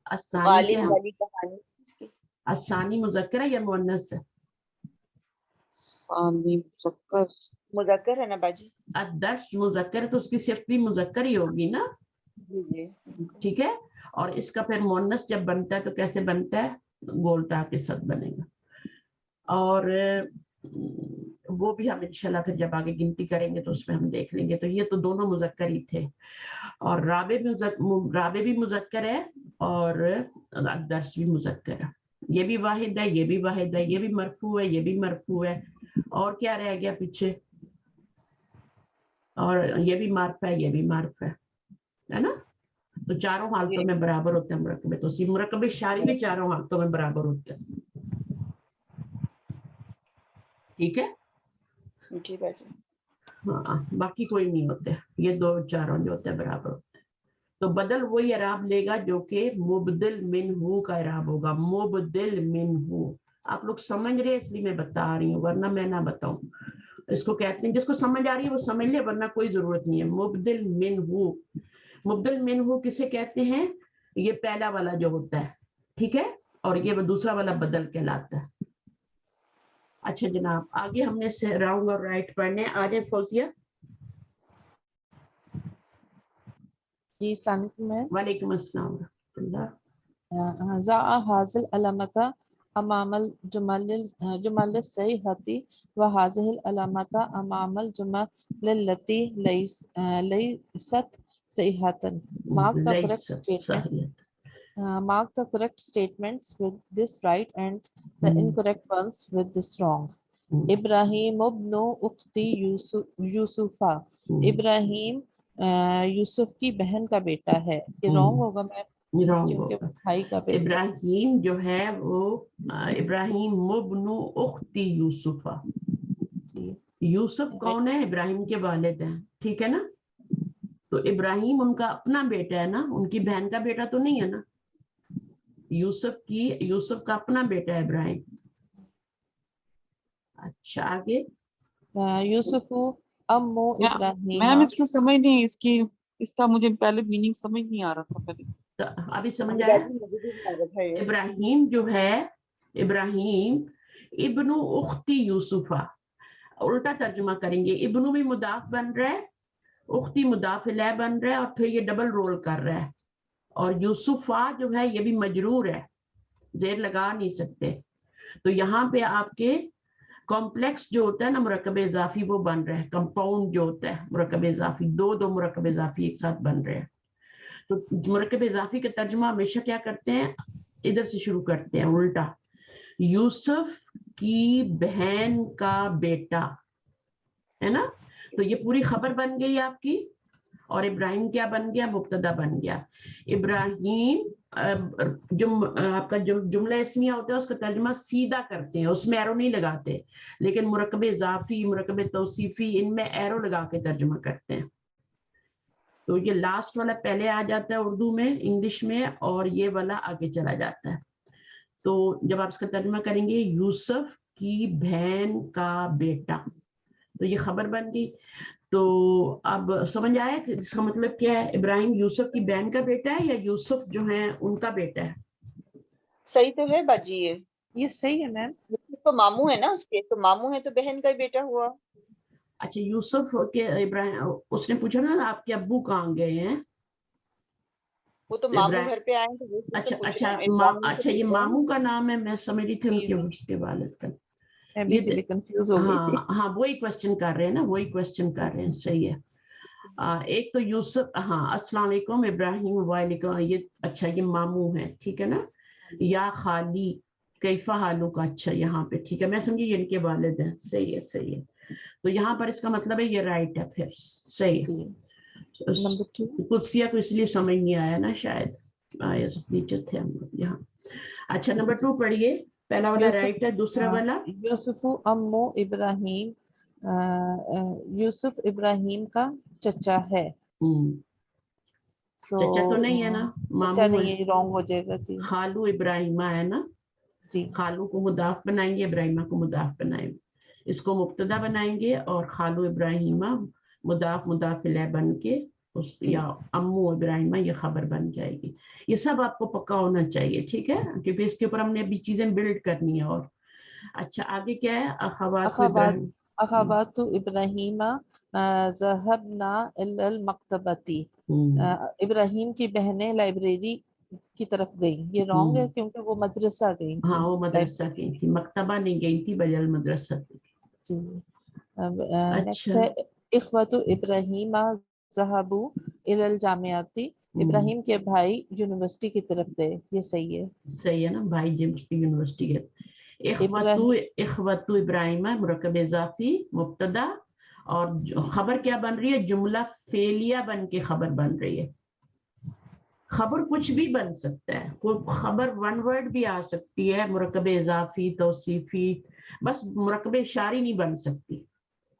الثانی کے غالب والی کہانی اس کی، الثانی مذکر ہے یا مؤنث ہے؟ ثانی مذکر، مذکر ہے نا باجی؟ الدرس مذکر ہے تو اس کی صفت بھی مذکر ہی ہوگی نا، جی، ٹھیک ہے؟ اور اس کا پھر مؤنث جب بنتا ہے تو کیسے بنتا ہے؟ گولٹا کے ساتھ بنے گا، اور وہ بھی ہم انشاءاللہ پھر جب آگے گنتی کریں گے تو اس میں ہم دیکھ لیں گے۔ تو یہ تو دونوں مذکر ہی تھے، اور رابع بھی مذکر ہے، اور درس بھی مذکر ہے، ये भी वाहिद है, ये भी वाहिद है, ये भी मरफू है, ये भी मरफू है, और क्या रह गया पीछे, और ये भी मार्फ है, ये भी मार्फ है ना। तो चारों हालतों में बराबर होते हैं मुरक्कबे तौसीफ। मुरक्कबे शारी भी चारों हालतों में बराबर होते हैं, ठीक है। जी बस। हाँ, बाकी कोई नहीं होते, ये दो चारों जो होते हैं बराबर होते हैं। तो बदल वही इराब लेगा जो कि मुबदिल मिनहू का इराब होगा, मुबदिल मिनहू। आप लोग समझ रहे हैं इसलिए मैं बता रही हूँ, वरना मैं ना बताऊं। इसको कहते हैं, जिसको समझ आ रही है वो समझ ले, वरना कोई जरूरत नहीं है। मुबदिल मिनहू, मुबदिल मिनहू किसे कहते हैं, ये पहला वाला जो होता है, ठीक है, और ये दूसरा वाला बदल कहलाता है। अच्छा जनाब, आगे हमने राउंड और राइट पढ़ने, आगे फौजिया। जी सलाम। वालेकुम अस्सलाम रहमतुल्लाह। जा हाजिल अलामता अमामल जुमल सहीहती व हाजिल अलामता अमामल जुमल लती लैसत सहीहतन। Mark the correct statement. Mark the correct statements with this right and the incorrect ones with this wrong. Ibrahim ibn उख्ती यूसुफा, Ibrahim Yusuf की बहन का बेटा है। ये रॉन्ग होगा मैम, क्योंकि वो भाई का बेटा। इब्राहिम जो है वो इब्राहिम मुब्नु उख्ती यूसुफा। यूसुफ कौन है, इब्राहिम के वालिद हैं, ठीक है ना। तो इब्राहिम उनका अपना बेटा है ना, उनकी बहन का बेटा तो नहीं है ना। यूसुफ का अपना बेटा है इब्राहिम। अच्छा आगे। यूसुफु अम्मु इब्राहिम। मैम इसकी समझ नहीं, इसका मुझे पहले मीनिंग समझ नहीं आ रहा था पहले। तो अभी समझ आया। इब्राहिम जो है, इब्राहिम इब्नु उख्ती यूसुफा, उल्टा तर्जुमा करेंगे। इब्नु भी मुदाफ बन रहा है, उख्ती मुदाफ इलैह बन रहा है, और फिर ये डबल रोल कर रहा है। और यूसुफा जो है ये भी मजरूर है, जेर लगा नहीं सकते। तो यहाँ पे आपके कॉम्प्लेक्स जो होता है ना मुरक्कब इजाफी, वो बन रहा है। कंपाउंड जो होता है मुरक्कब इजाफी, दो मुरक्कब इजाफी एक साथ बन रहे हैं। तो मुरक्कब इजाफी का तर्जुमा हमेशा क्या करते हैं, इधर से शुरू करते हैं उल्टा। यूसुफ की बहन का बेटा, है ना। तो ये पूरी खबर बन गई आपकी, और इब्राहिम क्या बन गया, मुब्तदा बन गया। इब्राहिम जो आपका जुमला इस्मिया होता है उसका तर्जुमा सीधा करते हैं, उसमें एरो नहीं लगाते। लेकिन मुरक्कब इजाफी, मुरक्कब तौसीफी, इनमें एरो लगा के तर्जुमा करते हैं। तो ये लास्ट वाला पहले आ जाता है उर्दू में, इंग्लिश में, और ये वाला आगे चला जाता है। तो जब आप इसका तर्जुमा करेंगे, यूसुफ की बहन का बेटा, तो ये खबर बन गई। तो अब समझ आया कि इसका मतलब क्या है, इब्राहिम यूसुफ की बहन का बेटा है या यूसुफ जो है उनका बेटा है। सही तो है बाजी, ये सही है मैम। तो मामू है ना उसके, तो मामू है तो बहन का ही बेटा हुआ। अच्छा यूसुफ के इब्राहिम, उसने पूछा ना आपके अब्बू कहाँ गए हैं, वो तो मामू घर पे आए तो अच्छा ये मामू का नाम है, मैं समझ रही थी उनके उसके वालिद का। मैं भी इसलिए कंफ्यूज हो गई थी। हाँ वही क्वेश्चन कर रहे हैं ना, वही क्वेश्चन कर रहे हैं, सही है। एक तो यूसुफ, हाँ अस्सलाम वालेकुम इब्राहिम, वालेकुम, ये अच्छा ये मामू है, ठीक है ना। या खाली कैफा हालू का, अच्छा यहाँ पे ठीक है, मैं समझी ये इनके वालिद हैं, सही है सही है। तो यहाँ पर इसका मतलब है ये राइट है, फिर सही है। नंबर 2 कुदसिया को इसलिए समझ नहीं आया ना शायद, नीचे थे हम लोग यहाँ। अच्छा नंबर 2 पढ़िए, पहला वाला राइट है, दूसरा वाला। यूसुफु अम्मु इब्राहिम, यूसुफ इब्राहिम का चचा है। चचा तो नहीं है ना, चचा मामू नहीं है, है, रॉन्ग हो जाएगा जी। खालू इब्राहिमा है ना जी। खालू को मुदाफ बनाएंगे, इब्राहिमा को मुदाफ बनाएंगे, इसको मुब्तदा बनाएंगे, और खालू इब्राहिमा मुदाफ मुदाफ इलैह बन के उस, या अम्मू इब्राहिमा ये खबर बन जाएगी। ये सब आपको पक्का होना चाहिए, ठीक है, क्योंकि इसके ऊपर हमने अभी चीजें बिल्ड करनी है। और अच्छा आगे क्या है, अखवातु इब्राहिमा ज़हबना इलल मक्तबती। इब्राहिम की बहनें लाइब्रेरी की तरफ गई। ये रॉन्ग है क्योंकि वो मदरसा गई थी। हाँ वो मदरसा गई थी, मक्तबा नहीं गई थी, बजल मदरसा जी। नेक्स्ट है इख्वतु इब्राहिमा ज़हबू इलल जामियाती ابراہیم کے بھائی یونیورسٹی کی طرف گئے، یہ صحیح ہے. صحیح ہے نا، بھائی جیمس کی یونیورسٹی ہے. اخوتو ابراہیم مرکب اضافی مبتدا، اور خبر کیا بن رہی ہے؟ جملہ فعلیہ بن کے خبر بن رہی ہے. خبر کچھ بھی بن سکتا ہے، کوئی خبر ون ورڈ بھی آ سکتی ہے، مرکب اضافی توصیفی، بس مرکب اشاری نہیں بن سکتی،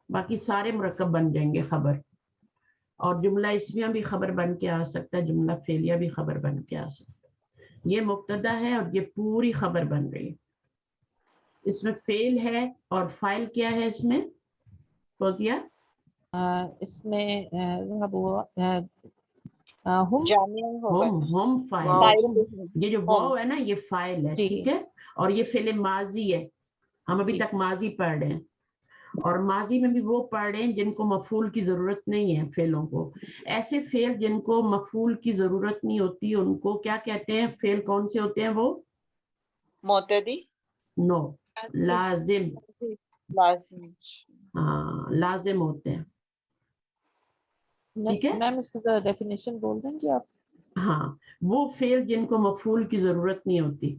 باقی سارے مرکب بن جائیں گے خبر. اور جملہ اسمیہ بھی خبر بن کے آ سکتا ہے، جملہ فعلیہ بھی خبر بن کے آ سکتا ہے. یہ مبتدا ہے اور یہ پوری خبر بن رہی ہے. اس میں فعل ہے اور فاعل کیا ہے اس میں فوزیہ؟ اس میں ہم جامع ہوگا. ہم فاعل. واو. یہ جو واو ہے نا یہ فاعل ہے، جی. ٹھیک ہے. اور یہ فعل ماضی ہے، ہم ابھی جی. تک ماضی پڑھ رہے ہیں، اور ماضی میں بھی وہ پڑھ رہے ہیں جن کو مفعول کی ضرورت نہیں ہے. فعلوں کو، ایسے فعل جن کو مفعول کی ضرورت نہیں ہوتی ان کو کیا کہتے ہیں؟ فعل کون سے ہوتے ہیں وہ؟ معتدی. نو، لازم. لازم. ہاں لازم ہوتے ہیں، ٹھیک ہے. میم اس کا ڈیفینیشن بول دیں گے آپ؟ ہاں، وہ فعل جن کو مفعول کی ضرورت نہیں ہوتی،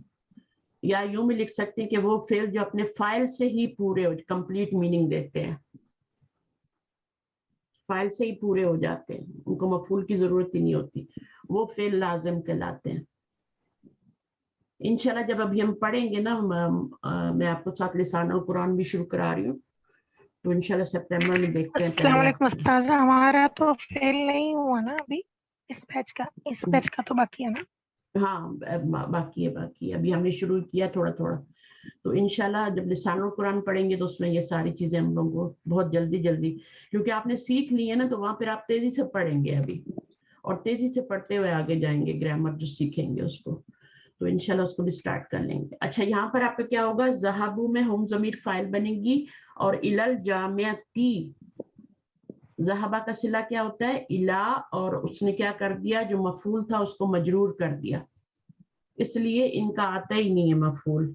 یا یوں بھی لکھ سکتے ہیں کہ وہ فعل جو اپنے فاعل سے ہی پورے ہو، کمپلیٹ میننگ دیتے ہیں، فاعل سے ہی پورے ہو جاتے ہیں، ان کو مفعول کی ضرورت ہی نہیں ہوتی، وہ فعل لازم کہلاتے ہیں. انشاءاللہ جب ابھی ہم پڑھیں گے نا، میں آپ کو ساتھ لسان القرآن بھی شروع کرا رہی ہوں، تو انشاءاللہ سپٹمبر میں دیکھتے ہیں. السلام علیکم استاذہ، ہمارا تو فیل نہیں ہوا نا ابھی اس بیچ کا تو باقی ہے نا؟ ہاں باقی ہے، ابھی ہم نے شروع کیا تھوڑا تھوڑا. تو انشاءاللہ جب لسان القرآن پڑھیں گے تو اس میں یہ ساری چیزیں ہم لوگوں کو بہت جلدی کیونکہ آپ نے سیکھ لی ہے نا، تو وہاں پھر آپ تیزی سے پڑھیں گے ابھی، اور تیزی سے پڑھتے ہوئے آگے جائیں گے، گرامر جو سیکھیں گے اس کو، تو انشاءاللہ اس کو بھی سٹارٹ کر لیں گے. اچھا، یہاں پر آپ کا کیا ہوگا؟ ذہبوا میں ہم ضمیر فاعل بنے گی، اور الی الجامعتی، ذہبہ کا صلہ کیا ہوتا ہے؟ الا، اور اس نے کیا کر دیا؟ جو مفعول تھا اس کو مجرور کر دیا، اس لیے ان کا آتا ہی نہیں ہے مفعول،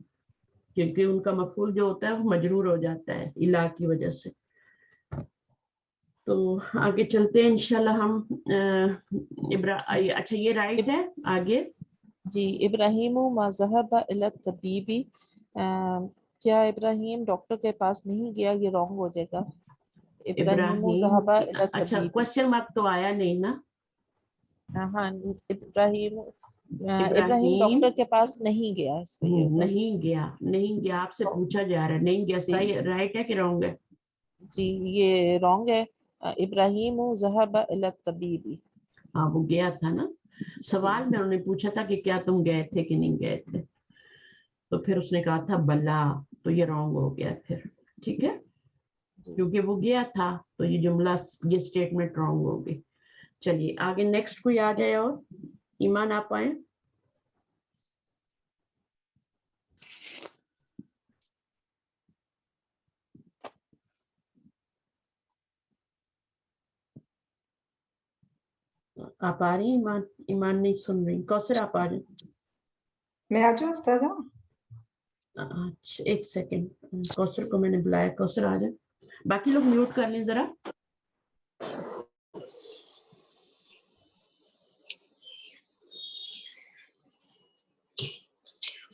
کیونکہ ان کا مفعول جو ہوتا ہے وہ مجرور ہو جاتا ہے الا کی وجہ سے. تو آگے چلتے ہیں انشاءاللہ ہم. اچھا یہ رائٹ ہے. آگے جی. ابراہیم ما ذهب الى الطبیب، کیا ابراہیم ڈاکٹر کے پاس نہیں گیا؟ یہ رانگ ہو جائے گا. ابراہیم ذهب الى اچھا الطبیب. کوشچن مارک تو آیا نہیں نا. ہاں، ابراہیم ڈاکٹر کے پاس نہیں گیا. اس کا یہ ہوگا نہیں گیا آپ سے پوچھا جا رہا ہے. نہیں گیا صحیح رائٹ ہے کہ رانگ ہے؟ جی یہ رانگ ہے. ابراہیم ذهب الى الطبیب. ہاں وہ گیا تھا نا. سوال میں انہوں نے پوچھا تھا کہ کیا تم گئے تھے کہ نہیں گئے تھے، تو پھر اس نے کہا تھا بلا، تو یہ رانگ ہو گیا پھر. ٹھیک ہے، کیونکہ وہ گیا تھا تو یہ جملہ، یہ سٹیٹمنٹ رانگ ہوگی. چلیے آگے نیکسٹ کوئی آ جائے. اور ایمان آپ آئیں. آپ آ رہی ہیں؟ ایمان نہیں سن رہی. کوثر آپ آ رہی ہیں؟ میں آ جاؤں استاذہ؟ اچھا ایک سیکنڈ، کوثر کو میں نے بلایا. کوثر آ جائیں. باقی لوگ میوٹ کر لیں ذرا.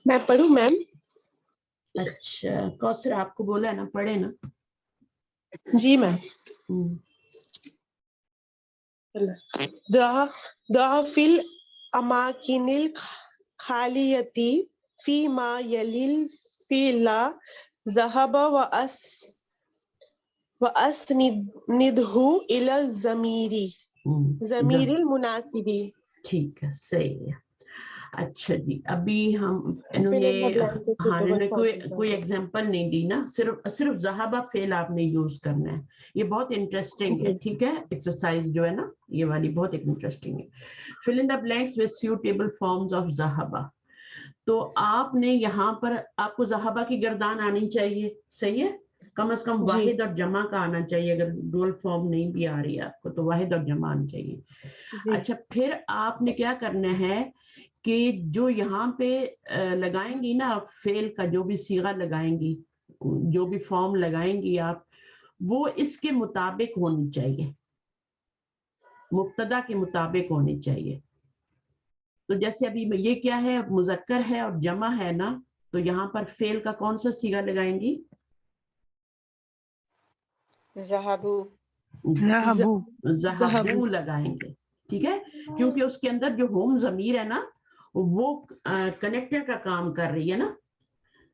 میں پڑھوں میم؟ اچھا کوثر آپ کو بولا ہے نا، پڑھے نا. جی میم. دعا فی الاماکن الخالیتی فی ما یلیل فعل ذهب واسندہ الی الضمیر المناسب. ٹھیک ہے، صحیح ہے. اچھا جی، ابھی ہم انہوں نے کوئی ایگزامپل نہیں دی نا، صرف ذہبہ فعل آپ نے یوز کرنا ہے. یہ بہت انٹرسٹنگ ہے. ٹھیک ہے، ایکسرسائز جو ہے نا یہ والی بہت انٹرسٹنگ ہے. fill in the blanks with suitable forms of ذہبہ. تو آپ نے یہاں پر آپ کو ذہبہ کی گردان آنی چاہیے. صحیح ہے، کم از کم واحد اور جمع کا آنا چاہیے. اگر ڈول فارم نہیں بھی آ رہی ہے آپ کو تو واحد اور جمع آنی چاہیے. اچھا پھر آپ نے کیا کرنا ہے کہ جو یہاں پہ لگائیں گی نا فعل کا، جو بھی صیغہ لگائیں گی، جو بھی فارم لگائیں گی آپ، وہ اس کے مطابق ہونی چاہیے، مبتدا کے مطابق ہونی چاہیے. تو جیسے ابھی یہ کیا ہے, مذکر ہے اور جمع ہے نا, تو یہاں پر فعل کا کون سا صیغہ لگائیں گی؟ ذہبو ذہبو لگائیں گے, ٹھیک ہے, کیونکہ اس کے اندر جو ہوم ضمیر ہے نا وہ کنیکٹر کا کام کر رہی ہے نا.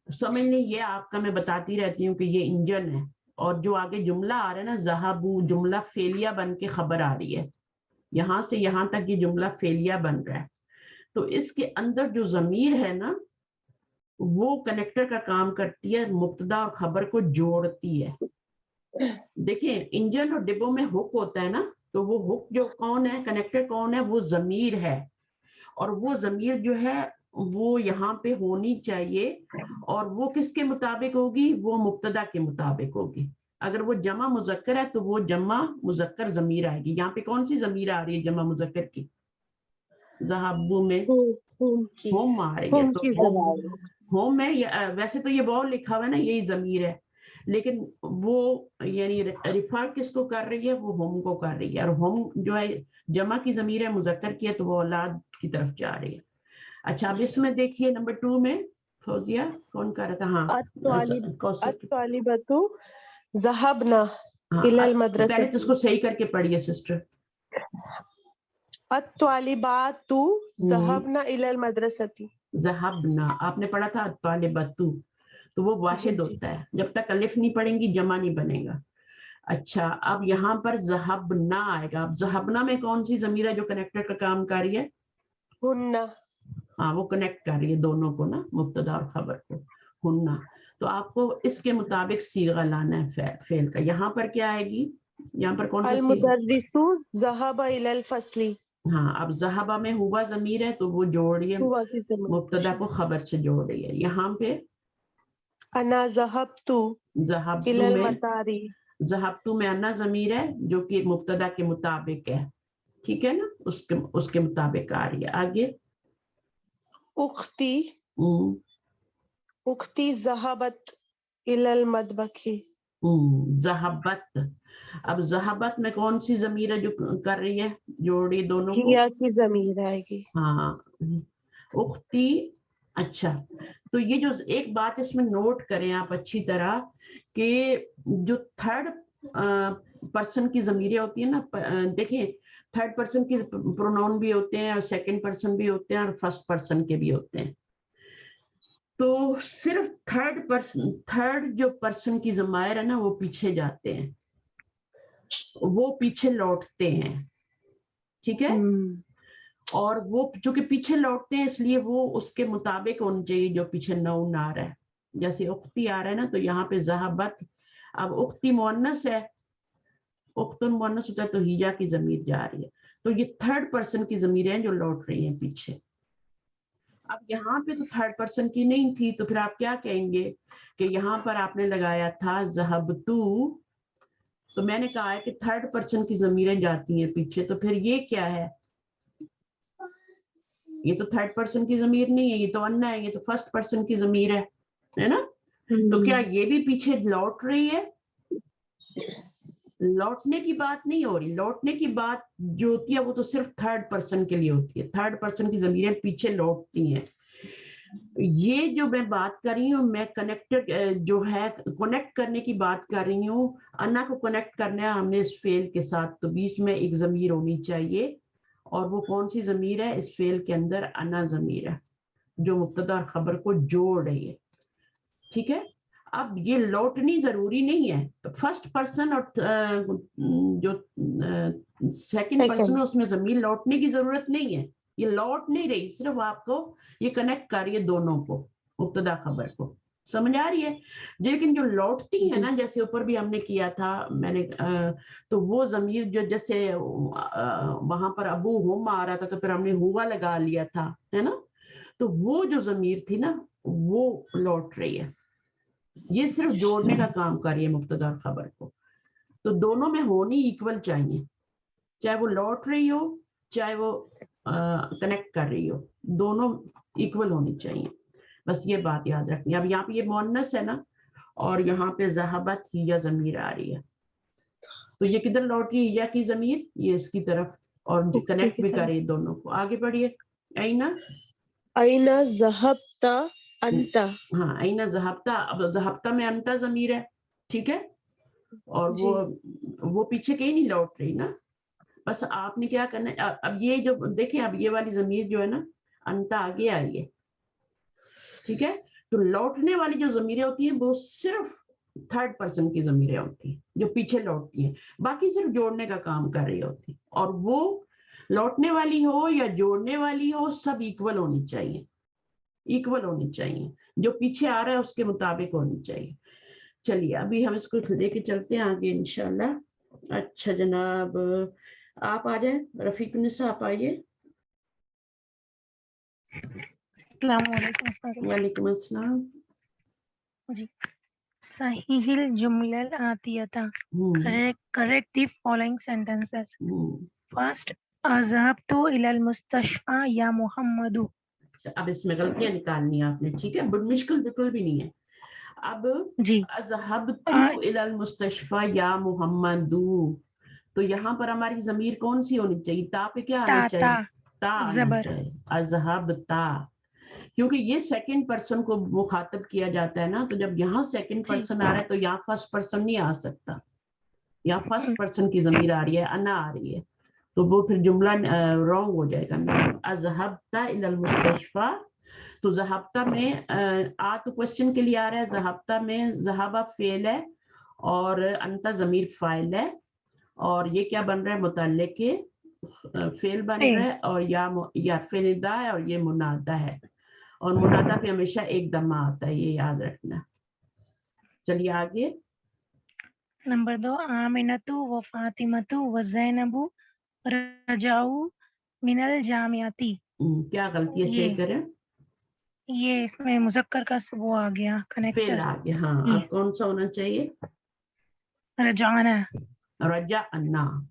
سمجھنے یہ آپ کا میں بتاتی رہتی ہوں کہ یہ انجن ہے, اور جو آگے جملہ آ رہا ہے نا ذہبو, جملہ فعلیہ بن کے خبر آ رہی ہے, یہاں سے یہاں تک یہ جملہ فعلیہ بن رہا ہے. تو اس کے اندر جو ضمیر ہے نا وہ کنیکٹر کا کام کرتی ہے, مبتدا اور خبر کو جوڑتی ہے. دیکھیں انجن اور ڈبوں میں ہک ہوتا ہے نا, تو وہ ہک جو کون ہے, کنیکٹر کون ہے, وہ ضمیر ہے, اور وہ ضمیر جو ہے وہ یہاں پہ ہونی چاہیے, اور وہ کس کے مطابق ہوگی, وہ مبتدا کے مطابق ہوگی. اگر وہ جمع مذکر ہے تو وہ جمع مذکر ضمیر آئے گی. یہاں پہ کون سی ضمیر آ رہی ہے جمع مذکر کی؟ ذہبو میں ہوم آ رہی ہے, تو ہوم ہے, ویسے تو یہ واو لکھا ہوا ہے نا, یہی ضمیر ہے, لیکن وہ یعنی ریفر کس کو کر رہی ہے, وہ ہوم کو کر رہی ہے, اور ہوم جو ہے جمع کی ضمیر ہے, مذکر کی ہے, تو وہ اولاد کی طرف جا رہی ہے. اچھا اب اس میں دیکھیے نمبر 2 میں فوزیہ کون کر رہا تھا؟ ہاں الطالبۃ ذهبنا الى ہاں, المدرسة. پہلے تو اس کو صحیح کر کے پڑھیے سسٹر. الطالبات ذهبنا الى المدرسة. ذهبنا آپ نے پڑھا تھا الطالبات, تو وہ واحد ہوتا ہے, جب تک الف نہیں پڑھیں گی جمع نہیں بنے گا. اچھا اب یہاں پر ذهبنا آئے گا. اب ذهبنا میں کون سی ضمیر ہے جو کنیکٹر کا کام کر رہی ہے؟ ہن. ہاں وہ کنیکٹ کر رہی ہے دونوں کو نا, مبتدا اور خبر کو, ہننا. تو آپ کو اس کے مطابق صیغہ لانا ہے فعل کا. یہاں پر کیا آئے گی, یہاں پر کون سا صیغہ؟ المدرس ذهب الى الفصل. ہاں اب ذہبہ میں ہوا ضمیر ہے تو وہ جوڑ رہی ہے, ہوا کی ضمیر. مبتدا کو خبر سے جوڑ رہی ہے. یہاں پہ انا ذهبت ذہبتو الى میں, المطار. ذہبتو میں انا ضمیر ہے جو کہ مبتدا کے مطابق ہے, ٹھیک ہے نا, اس کے مطابق آ رہی ہے. آگے اختی اختی ذهبت الى المطبخ. ذہبت. اب ذہبت میں کون سی ضمیر ہے جو کر رہی ہے, جوڑ رہی ہے دونوں کو؟ کیا کی ضمیر آئے گی. ہاں اختی. اچھا تو یہ جو ایک بات اس میں نوٹ کریں آپ اچھی طرح, کہ جو تھرڈ پرسن کی ضمیریں ہوتی ہیں نا, دیکھیں تھرڈ پرسن کی پروناؤن بھی ہوتے ہیں, اور سیکنڈ پرسن بھی ہوتے ہیں, اور فرسٹ پرسن کے بھی ہوتے ہیں. تو صرف تھرڈ جو پرسن کی ضمائر ہے نا وہ پیچھے جاتے ہیں, وہ پیچھے لوٹتے ہیں, ٹھیک ہے. اور وہ چونکہ پیچھے لوٹتے ہیں اس لیے وہ اس کے مطابق ہونا چاہیے جو پیچھے نون آ رہا ہے. جیسے اختی آ رہا ہے نا, تو یہاں پہ ذہبت. اب اختی مؤنث ہے, اختن مؤنث ہوتا ہے تو ہیجا کی ضمیر جا رہی ہے, تو یہ تھرڈ پرسن کی ضمیریں ہیں جو لوٹ رہی ہیں پیچھے. اب یہاں پہ تو تھرڈ پرسن کی نہیں تھی, تو پھر آپ کیا کہیں گے کہ یہاں پر آپ نے لگایا تھا ذہبتو, تو میں نے کہا ہے کہ تھرڈ پرسن کی ضمیریں جاتی ہیں پیچھے, تو پھر یہ کیا ہے, یہ تو تھرڈ پرسن کی ضمیر نہیں ہے, یہ تو انا ہے, یہ تو فرسٹ پرسن کی ضمیر ہے نا. تو کیا یہ بھی پیچھے لوٹ رہی ہے؟ لوٹنے کی بات نہیں ہو رہی. لوٹنے کی بات جو ہوتی ہے وہ تو صرف تھرڈ پرسن کے لیے ہوتی ہے, تھرڈ پرسن کی ضمیریں پیچھے لوٹتی ہیں. یہ جو میں بات کر رہی ہوں, میں کنیکٹڈ جو ہے کنیکٹ کرنے کی بات کر رہی ہوں. انا کو کنیکٹ کرنا ہے ہم نے اس فعل کے ساتھ, تو بیچ میں ایک ضمیر ہونی چاہیے, اور وہ کون سی ضمیر ہے؟ اس فعل کے اندر انا ضمیر ہے جو مبتدا اور خبر کو جوڑ رہی ہے, ٹھیک ہے. اب یہ لوٹنی ضروری نہیں ہے, فرسٹ پرسن اور جو سیکنڈ پرسن ہے اس میں ضمیر لوٹنے کی ضرورت نہیں ہے, یہ لوٹ نہیں رہی, صرف آپ کو یہ کنیکٹ کر رہی ہے دونوں کو, مبتدا خبر کو. سمجھ آ رہی ہے؟ لیکن جو لوٹتی ہے نا, جیسے اوپر بھی ہم نے کیا تھا, میں نے تو وہ ضمیر جو جیسے وہاں پر ابو ہوم آ رہا تھا تو پھر ہم نے ہوا لگا لیا تھا, ہے نا, تو وہ جو ضمیر تھی نا وہ لوٹ رہی ہے. یہ صرف جوڑنے کا کام کر رہی ہے مبتدا اور خبر کو. تو دونوں میں ہونی ایکول چاہیے, چاہے وہ لوٹ رہی ہو چاہے وہ کنیکٹ کر رہی ہو, دونوں ایکول ہونی چاہیے. بس یہ بات یاد رکھنی. اب یہاں پہ یہ مؤنث ہے نا, اور یہاں پہ ذہبت ہی یا ضمیر آ رہی ہے, تو یہ کدھر لوٹ رہی ہے, یا کی ضمیر یہ اس کی طرف, اور کنیکٹ بھی کرے دونوں کو. آگے بڑھیے. ऐना, ऐना ज़हबता अंता। हाँ ऐना ज़हबता, अब ज़हबता में अंता ज़मीर है, ठीक है, और जी। वो पीछे कहीं नहीं लौट रही ना, बस आपने क्या करना है, अब ये जो देखिए, अब ये वाली ज़मीर जो है ना, अंता आगे आई है, ठीक है, तो लौटने वाली जो ज़मीरें होती हैं वो सिर्फ थर्ड पर्सन की ज़मीरें होती हैं जो पीछे लौटती हैं, बाकी सिर्फ जोड़ने का काम कर रही होती हैं, और वो लौटने वाली हो या जोड़ने वाली हो सब इक्वल होनी चाहिए, इक्वल होनी चाहिए, जो पीछे आ रहा है उसके मुताबिक होनी चाहिए। चलिए अभी हम इसको लेके चलते हैं आगे इंशाल्लाह। अच्छा जनाब, आप आ जाए, रफीक निसा आप आइए। वालेकुम अस्सलाम जी। सहीहिल जुमलल आतियता, correct the following sentences. First, अज़हबतु इलल मुस्तशफ़ा या मुहम्मदु। अब इसमें गलतियां निकालनी है आपने, ठीक है, मुश्किल बिल्कुल भी नहीं है। अब जी। अज़हबतु इलल मुस्तशफ़ा या मुहम्मदु, तो यहाँ पर हमारी ज़मीर कौन सी होनी चाहिए? ता पे क्या आना चाहिए? ता आना चाहिए, अज़हबता, क्योंकि ये सेकंड पर्सन को मुखातब किया जाता है ना, तो जब यहाँ सेकंड पर्सन आ रहा है तो यहाँ फर्स्ट पर्सन नहीं आ सकता, यहाँ फर्स्ट पर्सन की ज़मीर आ रही है, अना आ रही है, तो वो फिर जुमला रॉन्ग हो जाएगा ना। अज़हबता इलल मुस्तशफ़ा, तो ज़हबता में आ तो क्वेश्चन के लिए आ रहा है, ज़हबता में ज़हबा फेल है और अंता ज़मीर फाइल है, और ये क्या बन रहा है? मुतल्लिक़ के फेल बन रहा है, और या फेलिदा है, और ये मुनादा है, और मुनादा पे हमेशा एक दमा आता है, ये याद रखना। चलिए आगे। नंबर 2, आमिनतु व फातिमतु व ज़ैनबु रजाऊ मिनल जामियाती। क्या गलती है, सही करें। ये इसमें मुज़क्कर का वो आ गया, कनेक्टर फेल आ गया, हाँ, अब कौन सा होना चाहिए? रजाना, रजाअना,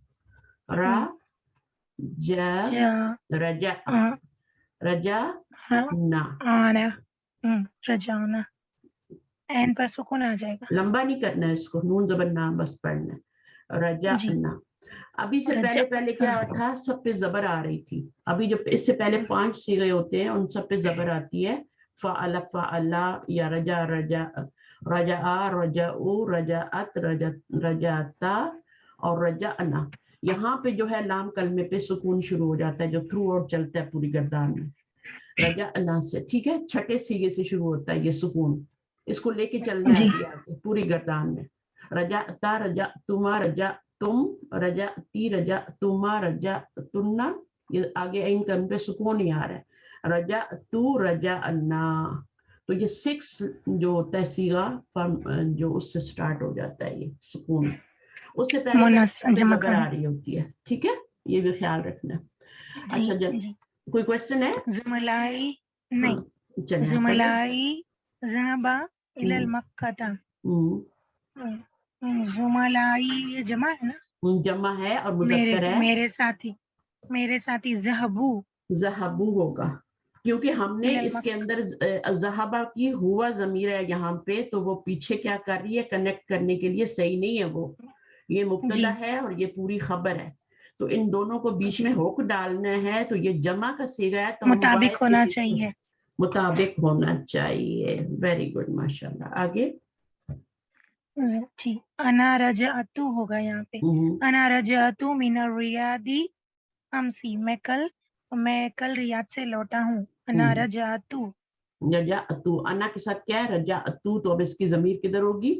रजाना, रजाना, एन पर सुकून आ जाएगा, लंबा नहीं करना है इसको, नून ज़बर ना बस पढ़ना है, रजाअना। अभी से पहले क्या था, सब पे जबर आ रही थी, अभी जो इससे पहले 5 सीगे होते हैं उन सब पे जबर आती है, फ़अला फ़अला या रजा रजा, रजाआ रजाऊ रजाअत रजाता और रजाअना। यहाँ पे जो है लाम कलमे पे सुकून शुरू हो जाता है, जो थ्रू आउट चलता है पूरी गर्दान में, रजाअना से, ठीक है, छठे सीगे से शुरू होता है ये सुकून, इसको लेके चलना है आगे पूरी गर्दान में। रजाता रजा तुमा रजा तुम, रजा ती रजा तुमा रजा तुन्ना, ये आगे इन कन पे सुकून ही आ रहा है, रजा तू रजा अन्ना, तो ये 6 जो होता है सीगा जो उससे स्टार्ट हो जाता है ये सुकून, उससे पहले जबर आ रही होती है, ठीक है, ये भी ख्याल रखना। अच्छा कोई क्वेश्चन है? जुमलाई नहीं, जुमलाई ज़हबा इलल मक्काता, जुमलाई ये जमा है ना? जमा है और मुज़क्कर है। मेरे साथी ज़हबू होगा, क्योंकि हमने इसके अंदर ज़हबा की हुआ ज़मीर है यहाँ पे, तो वो पीछे क्या कर रही है, कनेक्ट करने के लिए सही नहीं है, वो ये मुब्तदा है और ये पूरी खबर है, तो इन दोनों को बीच में हुक डालना है, तो ये जमा का सीगा है, तो मुताबिक होना चाहिए, मुताबिक होना चाहिए। वेरी गुड, माशाल्लाह। आगे जी, अना रजाअतु होगा यहाँ पे, अना रजाअतु मिनर रियादी अमसी, मैं कल रियाद से लौटा हूँ, अना रजाअतु, अना के साथ क्या है, रजाअतु, तो अब इसकी ज़मीर किधर होगी?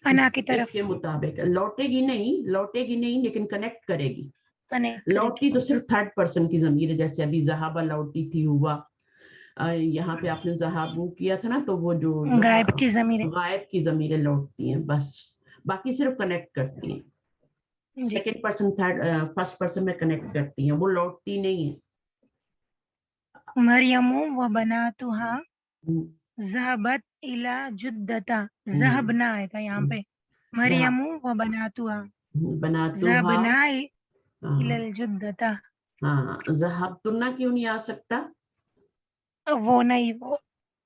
अना की तरफ, इसके मुताबिक लौटेगी नहीं, लेकिन कनेक्ट करेगी। लौटी तो सिर्फ थर्ड पर्सन की ज़मीर है, जैसे अभी ज़हाबा लौटी थी, हुआ यहाँ पे आपने ज़हाबू किया था ना, तो वो जो गायब की ज़मीरें लौटती हैं, बस बाकी सिर्फ कनेक्ट करती हैं, सेकंड पर्सन फर्स्ट पर्सन में कनेक्ट करती हैं, वो लौटती नहीं है। मरियमु व बनातुहा ज़हबत इला जुद्दता, ज़हबना आएगा यहाँ पे, मरियमु व बनातुहा ज़हबना इलल जुद्दता। हाँ, ज़हबतुन्ना क्यों नहीं आ सकता? वो नहीं, वो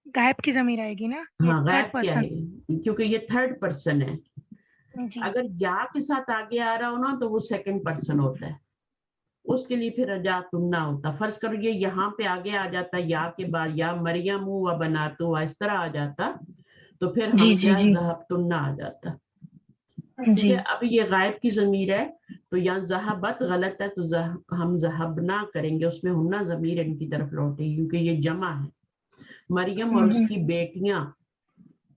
गायब की ज़मीर आएगी ना। हाँ, गायब क्या है, क्योंकि ये थर्ड पर्सन है, अगर या के साथ आगे आ रहा हो ना तो वो सेकंड पर्सन होता है, اس کے لیے پھر رجعتن نہ ہوتا. فرض کرو یہ یہاں پہ آگے آ جاتا یا کے بعد یا مریم و بناتو اس طرح آ جاتا تو پھر ہم کیا ذہبتن نہ آ جاتا. ٹھیک ہے. اب یہ غائب کی ضمیر ہے تو یہاں ذہبت غلط ہے تو ہم ذہبنا کریں گے, اس میں ہننا ضمیر ان کی طرف لوٹے کیونکہ یہ جمع ہے. مریم اور اس کی بیٹیاں,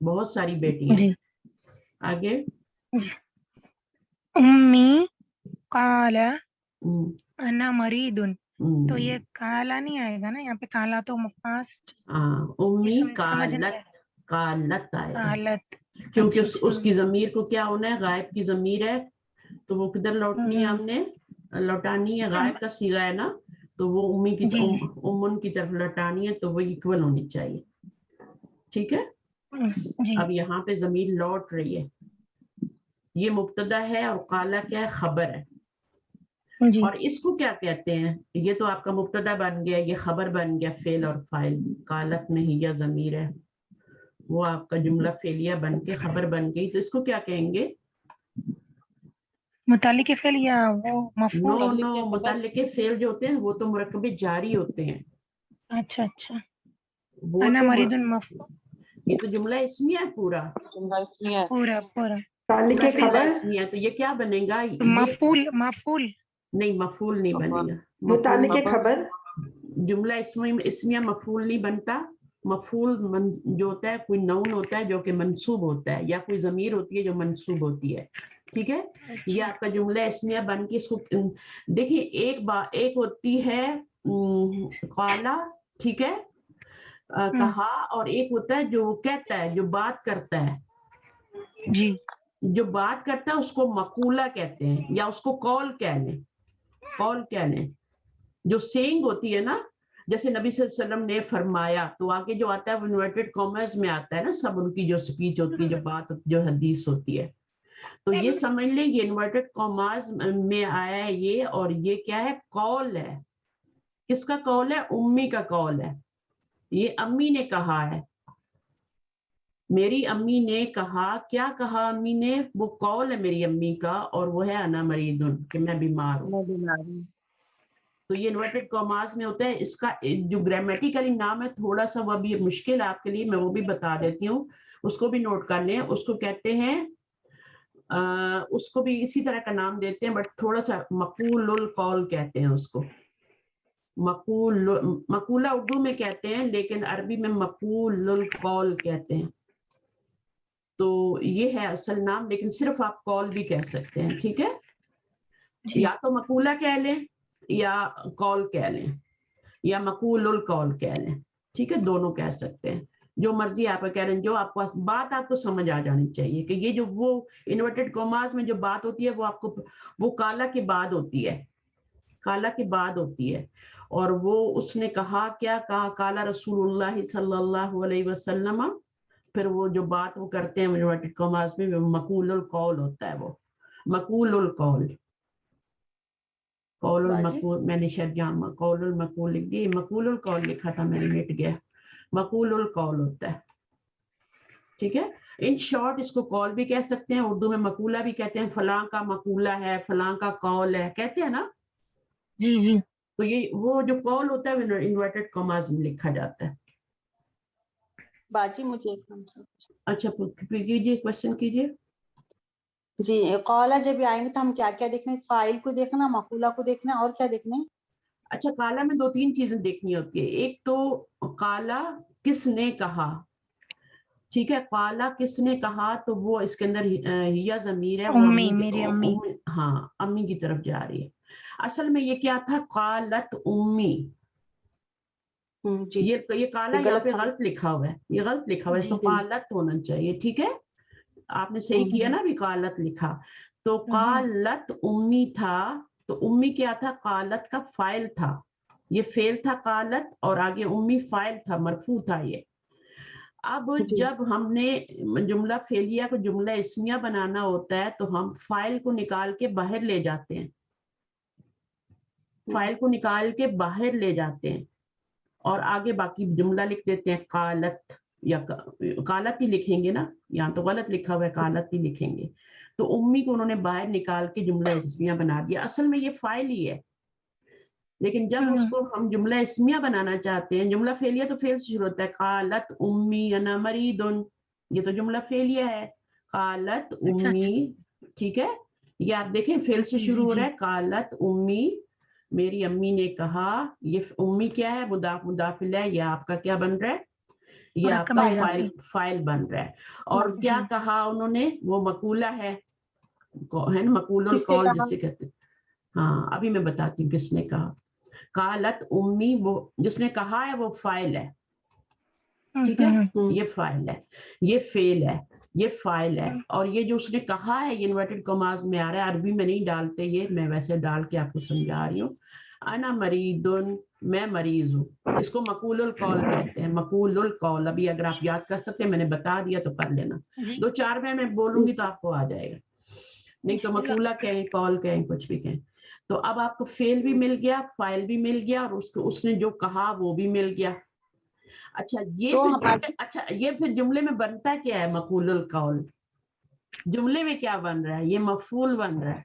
بہت ساری بیٹیاں. آگے امی قال انا مریدن, تو یہ کالا نہیں آئے گا نا یہاں پہ, کالا تو پاسٹ. امی قالت آئے گا کیونکہ اس کی ضمیر کو کیا ہونا ہے, غائب کی ضمیر ہے تو وہ کدھر لوٹنی ہے, ہم نے لوٹانی ہے, غائب کا صیغہ ہے نا تو وہ امی کی امن کی طرف لوٹانی ہے تو وہ ایکول ہونی چاہیے. ٹھیک ہے. اب یہاں پہ ضمیر لوٹ رہی ہے, یہ مبتدا ہے اور قالا کیا ہے, خبر ہے. اور اس کو کیا کہتے ہیں, یہ تو آپ کا مبتدا بن گیا, یہ خبر بن گیا, فعل اور فاعل. قالت نہیں یا ضمیر ہے, وہ آپ کا جملہ فعلیہ بن کے خبر بن گئی, تو اس کو کیا کہیں گے, متعلق فعل یا وہ مفعول؟ نو متعلق فعل جو ہوتے ہیں وہ تو مرکب جاری ہوتے ہیں. اچھا اچھا. وہ انا تو مریدن مفعول, یہ تو جملہ اسمیہ ہے پورا, پورا متعلق خبر, اسمیہ. تو یہ کیا بنے گا, مفعول نہیں مفعول نہیں بنے گا. متعلق خبر, جملہ اسمیہ مفعول نہیں بنتا. مفعول جو ہوتا ہے کوئی نون ہوتا ہے جو کہ منصوب ہوتا ہے, یا کوئی ضمیر ہوتی ہے جو منصوب ہوتی ہے. ٹھیک ہے. یہ آپ کا جملہ اسمیہ بن کے, اس کو دیکھیے ایک ہوتی ہے قالا, ٹھیک ہے, کہا, اور ایک ہوتا ہے جو کہتا ہے, جو بات کرتا ہے. جی. جو بات کرتا ہے اس کو مقولہ کہتے ہیں, یا اس کو قول کہہ لیں. جو سینگ ہوتی ہے نا, جیسے نبی صلی اللہ علیہ وسلم نے فرمایا, تو آگے جو آتا ہے وہ انورٹڈ کامرز میں آتا ہے نا, سب ان کی جو سپیچ ہوتی ہے, جو بات جو حدیث ہوتی ہے. تو یہ سمجھ لیں یہ انورٹڈ کامرز میں آیا ہے یہ, اور یہ کیا ہے, قول ہے. کس کا قول ہے, امی کا قول ہے. یہ امی نے کہا ہے, میری امی نے کہا. کیا کہا امی نے, وہ قول ہے میری امی کا, اور وہ ہے انا مریدن, کہ میں بیمار ہوں. تو یہ انورٹڈ کاماز میں ہوتا ہے. اس کا جو گرامیٹیکلی نام ہے تھوڑا سا وہ بھی مشکل ہے آپ کے لیے, میں وہ بھی بتا دیتی ہوں, اس کو بھی نوٹ کر لیں. اس کو کہتے ہیں, اس کو بھی اسی طرح کا نام دیتے ہیں بٹ تھوڑا سا مقول القول کہتے ہیں اس کو. مقولہ اردو میں کہتے ہیں لیکن عربی میں مقول القول کہتے ہیں. تو یہ ہے اصل نام, لیکن صرف آپ قول بھی کہہ سکتے ہیں. ٹھیک ہے. یا تو مقولہ کہہ لیں یا قول کہہ لیں, یا مقول القول کہہ لیں. ٹھیک ہے, دونوں کہہ سکتے ہیں, جو مرضی آپ کہہ رہے ہیں. جو آپ کو بات آپ کو سمجھ آ جانی چاہیے کہ یہ جو وہ انورٹڈ کاماز میں جو بات ہوتی ہے وہ آپ کو وہ کالا کے بعد ہوتی ہے, کالا کے بعد ہوتی ہے. اور وہ اس نے کہا, کیا کہا, کالا رسول اللہ صلی اللہ علیہ وسلم. پھر وہ جو بات وہ کرتے ہیں انورٹڈ کاماز میں, مقول القول ہوتا ہے. وہ مقول القول, قول المقول, میں نے شاید جہاں قول المقول لکھ دی, مقول القول لکھا تھا میں نے, مٹ گیا. مقول القول ہوتا ہے. ٹھیک ہے. ان شارٹ اس کو قول بھی کہہ سکتے ہیں, اردو میں مقولہ بھی کہتے ہیں. فلاں کا مقولہ ہے, فلاں کا قول ہے, کہتے ہیں نا. جی. تو یہ وہ جو قول ہوتا ہے وہ انورٹڈ کاماز میں لکھا جاتا ہے. باجی مجھے ایک اچھا کیجیے, کوشچن کیجیے. جی, قالا جب آئیں گے تو ہم کیا کیا دیکھنا ہے, فاعل کو دیکھنا, مقولہ کو دیکھنا, اور کیا دیکھنا ہے؟ اچھا, قالا میں 2-3 چیزیں دیکھنی ہوتی ہے. ایک تو قالا کس نے کہا. ٹھیک ہے, قالا کس نے کہا, تو وہ اس کے اندر یا ضمیر ہے, وہ امی, میری امی. ہاں امی کی طرف جا رہی ہے. اصل میں یہ کیا تھا, قالت امی. یہ قالا یہاں پہ غلط لکھا ہوا ہے, یہ غلط لکھا ہوا ہے, سو قالت ہونا چاہیے. ٹھیک ہے, آپ نے صحیح کیا نا, بھی قالت لکھا. تو قالت امی تھا, تو امی کیا تھا, قالت کا فاعل تھا. یہ فعل تھا قالت, اور آگے امی فاعل تھا, مرفوع تھا یہ. اب جب ہم نے جملہ فعلیہ کو جملہ اسمیہ بنانا ہوتا ہے تو ہم فاعل کو نکال کے باہر لے جاتے ہیں, فاعل کو نکال کے باہر لے جاتے ہیں, اور آگے باقی جملہ لکھ دیتے ہیں قالت, یا قالت ہی لکھیں گے نا, یہاں تو غلط لکھا ہوا ہے, قالت ہی لکھیں گے. تو امی کو انہوں نے باہر نکال کے جملہ اسمیہ بنا دیا. اصل میں یہ فاعل ہی ہے, लेकिन जब उसको हम जुमला इस्मिया बनाना चाहते हैं, जुमला फेलिया तो फेल से शुरू होता है, कालत उम्मी अना मरीदुन, ये तो जुमला फेलिया है, कालत उम्मी, ठीक है, ये आप देखें फेल से शुरू हो रहा है, कालत उम्मी, मेरी अम्मी ने कहा, ये उम्मी क्या है, मुदाफ मुदाफिल है, ये आपका क्या बन रहा है, ये आपका फाइल बन रहा है। और क्या कहा उन्होंने, वो मकूला है ना, मकूलुल कौल जिसे कहते हैं। हाँ अभी मैं बताती हूँ किसने कहा। कालत उम्मी, वो जिसने कहा है वो फाइल है, ठीक है, ये फाइल है, ये फेल है, ये फाइल है, और ये जो उसने कहा है ये इन्वर्टेड कॉमास में आ रहा है, अरबी में नहीं डालते ये, मैं वैसे डाल के आपको समझा रही हूँ। अना मरीदुन, मैं मरीज हूँ, इसको मकूलुल कौल कहते हैं, मकूलुल कौल। अभी अगर आप याद कर सकते हैं, मैंने बता दिया तो कर लेना, 2-4 में मैं बोलूंगी तो आपको आ जाएगा, नहीं तो मकूला कहें, कौल कहें, कुछ भी कहें। तो अब आपको फेल भी मिल गया, फाइल भी मिल गया, और उसको उसने जो कहा वो भी मिल गया। अच्छा ये तो ये फिर जुमले में बनता क्या है, मकूलुल कौल जुमले में क्या बन रहा है, ये मफूल बन रहा है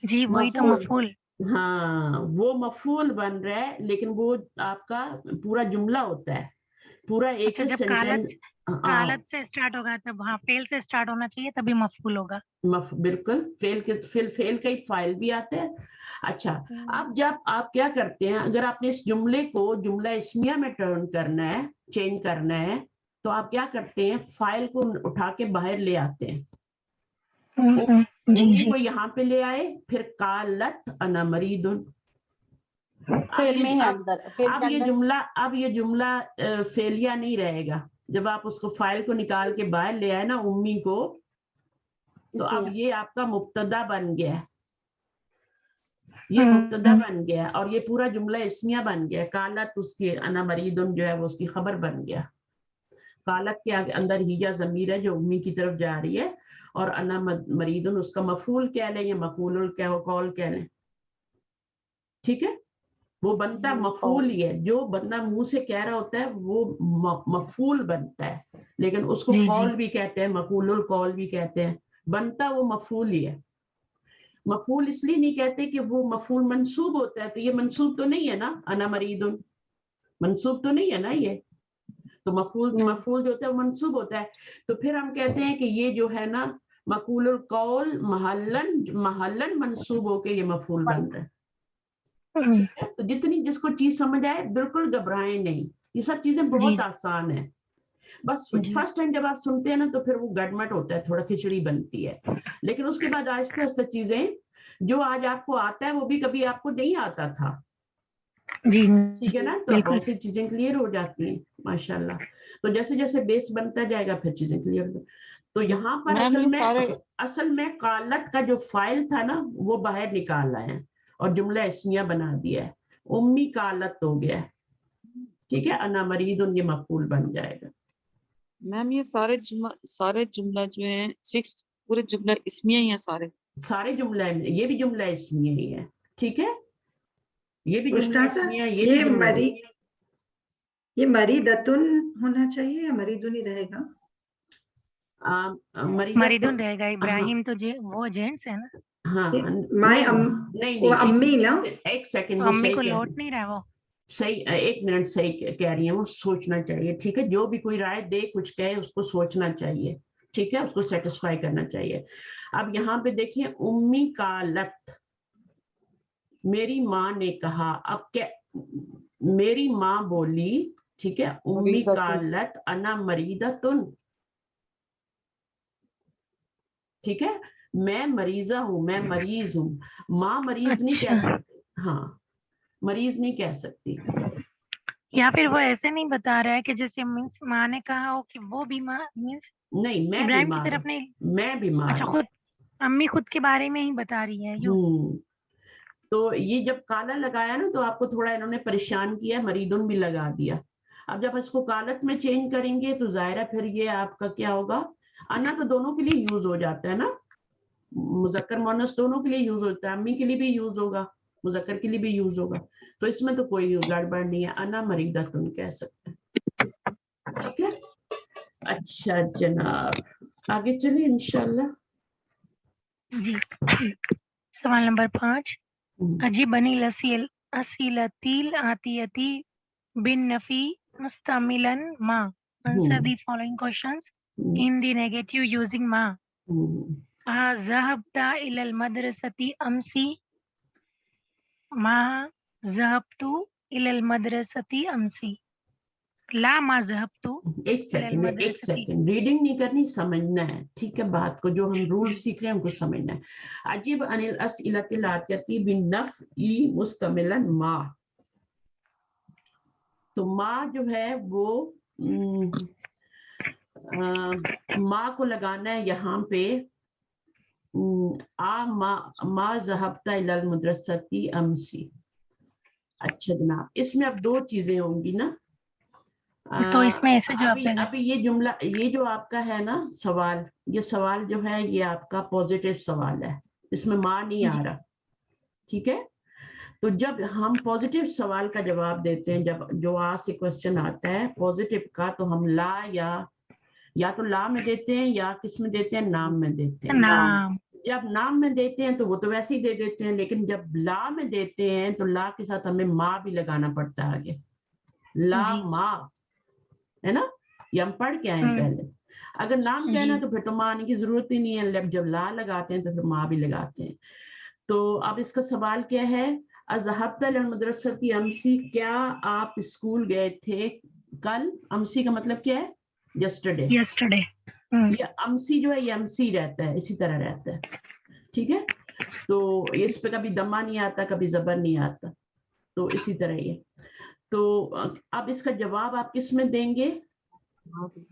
जी, वही तो मफूल। हाँ वो मफूल बन रहा है, लेकिन वो आपका पूरा जुमला होता है, पूरा एक ही सेंटेंस। कालत से स्टार्ट होगा तब, हाँ फेल से स्टार्ट होना चाहिए तभी मफूल होगा। बिल्कुल, फेल के फेल का ही फाइल भी आता है। अच्छा अब जब आप क्या करते हैं, अगर आपने इस जुमले को जुमला इस्मिया में टर्न करना है, चेंज करना है, तो आप क्या करते हैं, फाइल को उठा के बाहर ले आते हैं, उम्मी को यहाँ पे ले आए, फिर कालत अना मरीदुन, फेल में है अंदर, अब ये जुमला फेलिया नहीं रहेगा। जब आप उसको फाइल को निकाल के बाहर ले आए ना उम्मी को, तो अब ये आपका मुब्तदा बन गया, ये मुब्तदा बन गया, और ये पूरा जुमला इस्मिया बन गया। कालत उसके अना मरीदुन जो है वो उसकी खबर बन गया। कालत के अंदर हिया ज़मीर है जो उम्मी की तरफ जा रही है, और अना मरीदुन उसका मफूल कह लें या मकूलुल कौल कह लें, ठीक है, वो बनता मफूल ही है, जो बंदा मुंह से कह रहा होता है वो मफूल बनता है, लेकिन उसको कौल भी कहते हैं, मकूलुल कौल भी कहते हैं, बनता वो मफूल ही है। मफूल इसलिए नहीं कहते कि वो मफूल मंसूब होता है, तो ये मंसूब तो नहीं है ना, अना मरीदुन मंसूब तो नहीं है ना, ये तो मफूल जो होता है वो मंसूब होता है। तो फिर हम कहते हैं कि ये जो है ना मकूलुल कौल महल्लन मंसूब होके ये मफूल बन रहा है, ठीक है। तो जितनी जिसको चीज समझ आए बिल्कुल घबराएं नहीं, ये सब चीजें बहुत आसान है, बस फर्स्ट टाइम जब आप सुनते हैं ना तो फिर वो गड़मट होता है, थोड़ा खिचड़ी बनती है, लेकिन उसके बाद आहिस्ते आहिस्ते चीजें जो आज आपको आता है वो भी कभी आपको नहीं आता था, ठीक है ना, तो बहुत सी चीजें क्लियर हो जाती हैं माशाल्लाह। तो जैसे जैसे बेस बनता जाएगा फिर चीजें क्लियर हो। तो यहाँ पर असल में कालत का जो फाइल था ना वो बाहर निकाला है और जुमला इस्मिया बना दिया है, उम्मी कालत हो गया, ठीक है, अना मरीदुन ये मफूल बन जाएगा। मैम ये सारे जुमला जो है 6 पूरे जुमला इस्मिया ही है, सारे जुमला, ये भी जुमला इस्मिया ही है, ठीक है, ये भी जुमला इस्मिया, ये मरीदतुन होना चाहिए या मरीदुन ही रहेगा? मरीदुन रहेगा, इब्राहिम तो वो जेंट्स है ना। हाँ नहीं अम्मी ना, एक सेकंड, अम्मी को लौट नहीं रहा वो, सही, 1 मिनट, सही कह रही है वो, सोचना चाहिए, ठीक है, जो भी कोई राय दे कुछ कहे उसको सोचना चाहिए, ठीक है, उसको सेटिस्फाई करना चाहिए। अब यहाँ पे देखिए उम्मी कालत, मेरी माँ ने कहा, अब क्या, मेरी माँ बोली, ठीक है, उम्मी कालत अना मरीदतुन, ठीक है, मैं मरीजा हूँ, मैं मरीज हूँ, माँ मरीज नहीं कह सकती, हाँ मरीज नहीं कह सकती, या फिर वो ऐसे नहीं बता रहा है कि जैसे मींस माँ ने कहा हो कि वो बीमार, मींस नहीं मैं इब्राहिम की बीमार, तरफ नहीं, मैं बीमार, अच्छा खुद अम्मी खुद के बारे में ही बता रही है यूं। तो ये जब काला लगाया ना तो आपको थोड़ा इन्होंने परेशान किया, मरीदुन भी लगा दिया। अब जब इसको कालत में चेंज करेंगे तो जाहिर फिर ये आपका क्या होगा, अना तो दोनों के लिए यूज हो जाता है ना, मुजक्कर मुअन्नस दोनों के लिए यूज होता है, अम्मी के लिए भी यूज होगा, मुजक्कर के लिए भी यूज होगा, तो इसमें तो कोई गड़बड़ नहीं है, अना मरीदतुन कह सकते हैं, ठीक है। अच्छा जनाब आगे चलिए इंशाल्लाह जी। सवाल नंबर 5, अजीबनी असिलतिल आतियति बिन नफी मुस्तमिलन मा. Answer the following questions in the negative using ma. ذهبت إلى المدرسة أمسي. ما ذهبت إلى المدرسة أمسي. ला मा ज़हबतु. एक सेकंड रीडिंग नहीं करनी, समझना है, ठीक है? बात को जो हम रूल सीख रहे हैं हमको समझना है. अजीब अनिल अस्इलतिल आतियति बिन नफ़ई मुस्तमिलन मा. तो माँ जो है वो माँ को लगाना है यहाँ पे मा ज़हबता इलल मदरसती अमसी. अच्छा जनाब, इसमें अब दो चीजें होंगी ना. तो इसमें ऐसे जवाब देना. अभी ये जुमला, ये जो आपका है ना सवाल, ये सवाल जो है ये आपका पॉजिटिव सवाल है, इसमें माँ नहीं आ रहा, ठीक है? तो जब हम पॉजिटिव सवाल का जवाब देते हैं, जब जो आ से क्वेश्चन आता है पॉजिटिव का, तो हम ला या तो ला में देते हैं या किस में देते हैं, नाम में देते हैं. नाम. जब नाम में देते हैं तो वो तो वैसे ही दे देते हैं, लेकिन जब ला में देते हैं तो ला के साथ हमें माँ भी लगाना पड़ता है आगे. ला माँ है ना, ये हम पढ़ के आए पहले. अगर नाम कहना तो फिर तो माँ आने की जरूरत ही नहीं है, जब ला लगाते हैं तो फिर माँ भी लगाते हैं. तो अब इसका सवाल क्या है, अज़हबता इलल मदरसती अमसी, क्या आप स्कूल गए थे कल? अमसी का मतलब क्या है? यस्टरडे. ये अमसी जो है ये अमसी रहता है, इसी तरह रहता है, ठीक है? तो इस पे कभी दम्मा नहीं आता, कभी जबर नहीं आता, तो इसी तरह ये. तो अब इसका जवाब आप किस में देंगे?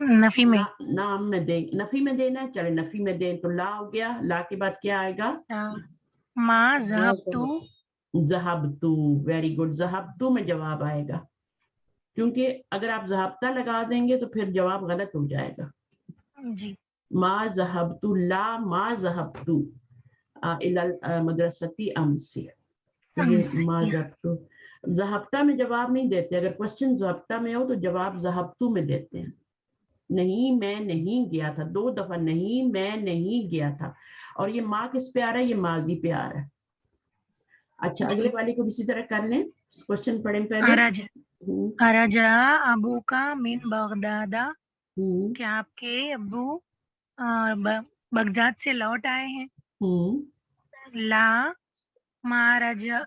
नफी में. नाम में देंगे. नफी में देना है, चले नफी में दें. तो ला हो गया, ला के बाद क्या आएगा? मा ज़हबतु. ज़हबतु, वेरी गुड. ज़हबतु में जवाब आएगा, क्योंकि अगर आप ज़हबता लगा देंगे तो फिर जवाब गलत हो जाएगा. जी. मा ज़हबतु, ला मा ज़हबतु इलल मदरसती अमसी. मा ज़हबतु, ज़हबता में जवाब नहीं देते. अगर क्वेश्चन ज़हबता में हो तो जवाब ज़हबतु में देते हैं. नहीं मैं नहीं गया था, 2 दफा नहीं मैं नहीं गया था. और ये माँ किस पे आ रहा है? ये माजी पे आ रहा है. अच्छा, अगले वाले को भी इसी तरह कर लें. क्वेश्चन पढ़ें पहले. अरजा अबू का मिन बगदादा. क्या आपके अब्बू बगदाद से लौट आए हैं? ला मा रजा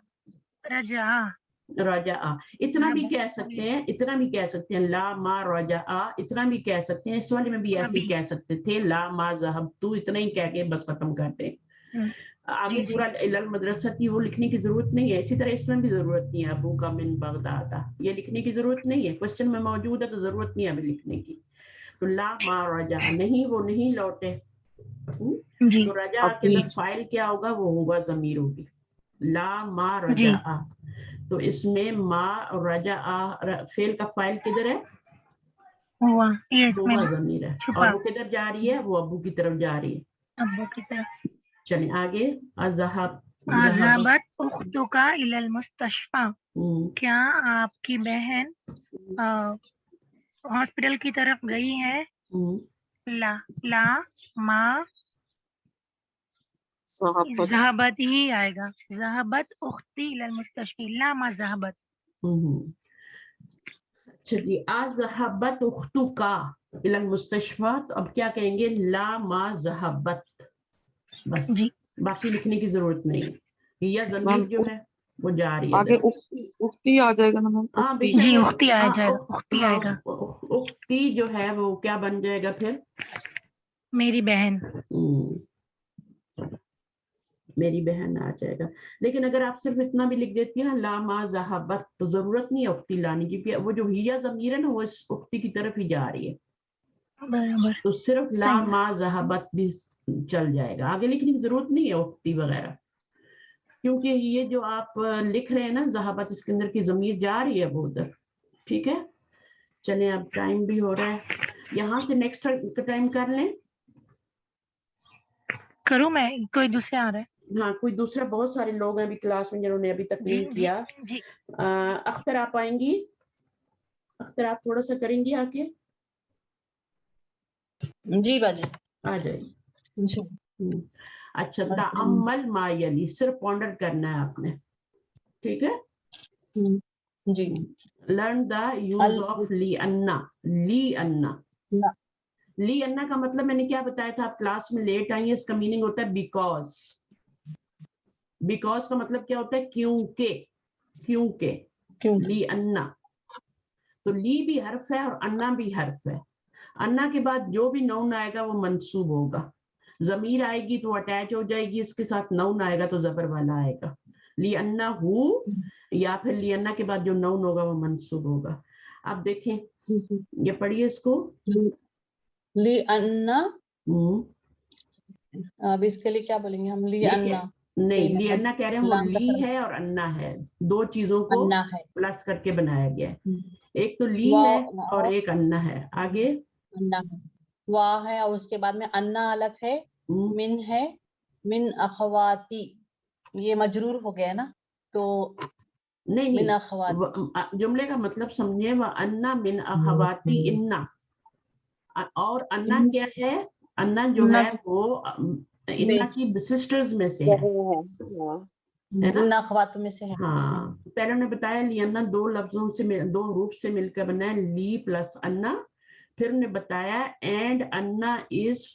इतना भी कह सकते हैं, इतना भी कह सकते हैं. ला मा रजा, इतना भी कह सकते हैं. इस वाले में भी ऐसे ही कह सकते थे, ला मा ज़हबतु, इतना ही कह के बस खत्म करते हैं. आगे पूरा इलल मदरसती वो लिखने की जरूरत नहीं है. इसी तरह इसमें भी जरूरत नहीं है, अबू का मिन बगदादा, ये लिखने की जरूरत नहीं है. क्वेश्चन में मौजूद है तो जरूरत नहीं है अभी लिखने की. तो ला मा रजा, नहीं वो नहीं लौटे. तो रजा के अंदर फाइल क्या होगा? वो होगा जमीर होगी. ला मा रजा. तो इसमें मा रजा फेल का फाइल किधर है? हुआ, ये इसमें जमीर है. और वो किधर जा रही है? वो अबू की तरफ जा रही है. अबू की तरफ. चलिए आगे. अज़हबत उख्तुका इलल मुस्तशफा. क्या आपकी बहन हॉस्पिटल की तरफ गई है? ला मा ज़हबत ही आएगा. ज़हबत उख्ती इलल मुस्तशफी. ला मा ज़हबत. अच्छा जी, अज़हबत उख्तुका इलल मुस्तशफा. तो अब क्या कहेंगे? ला मा ज़हबत. बस जी, बाकी लिखने की जरूरत नहीं है. या जमीर जो है वो जा रही है आगे. उख्ती आ जाएगा ना मैम? जी उख्ती आ जाएगा. उख्ती आएगा. उख्ती जो है वो क्या बन जाएगा फिर? मेरी बहन. मेरी बहन आ जाएगा. लेकिन अगर आप सिर्फ इतना भी लिख देती है ना, ला मा ज़हबत, तो जरूरत नहीं है उख्ती लाने की. वो जो हिया जमीर है ना वो इस उख्ती की तरफ ही जा रही है. बराबर. तो सिर्फ ला मा ज़हबत भी चल जाएगा. आगे लिखने की जरूरत नहीं है उख्ती वगैरह, क्योंकि ये जो आप लिख रहे हैं ना ज़हबत, इसके अंदर की जमीर जा रही है वो उधर. ठीक है, चलें अब टाइम भी हो रहा है. यहाँ से नेक्स्ट टाइम कर लें. करूँ मैं? कोई दूसरे आ रहा है? हाँ, कोई दूसरा. बहुत सारे लोग हैं अभी क्लास में जिन्होंने अभी तक नहीं किया. अख्तर आप आएंगी? अख्तर आप थोड़ा सा करेंगी आके? जी बाजी आ जाइए. अच्छा, ताअम्मल मा यली, सिर्फ पॉन्डर करना है आपने. ठीक है, जी learn the use of li anna. ली अन्ना का मतलब मैंने क्या बताया था, आप क्लास में लेट आई हैं, इसका मीनिंग होता है बिकॉज। बिकॉज का मतलब क्या होता है, क्योंकि ली अन्ना। तो ली भी हर्फ है और अन्ना भी हर्फ है। अन्ना के बाद जो भी नाउन आएगा वो मंसूब होगा, जमीर आएगी तो अटैच हो जाएगी, इसके साथ नाउन आएगा तो जबर वाला आएगा। ली अन्ना हु या फिर ली अन्ना के बाद जो नाउन होगा वो मंसूब होगा। आप देखें, ये पढ़िए इसको। ली अन्ना, अब इसके लिए क्या बोलेंगे हम? ली अन्ना नहीं, ली अन्ना कह रहे हैं, वो ली है और अन्ना है, दो चीजों को प्लस करके बनाया गया है। एक तो ली है और एक अन्ना है। आगे अन्ना है, वाह है, और उसके बाद में अन्ना अलग है, मिन है, मिन अखवाती, ये मजरूर हो गया ना, तो मिन अखवाती जुमले का मतलब समझे, व अन्ना मिन अखवाती इन्ना। और अन्ना क्या है, अन्ना जो है वो इन्ना की सिस्टर्स में से है ना, अखवातों में से है। हाँ, पहले ने बताया ली अन्ना दो लफ्जों से दो रूप से मिलकर बना है, ली प्लस अन्ना। फिर ने बताया and Anna is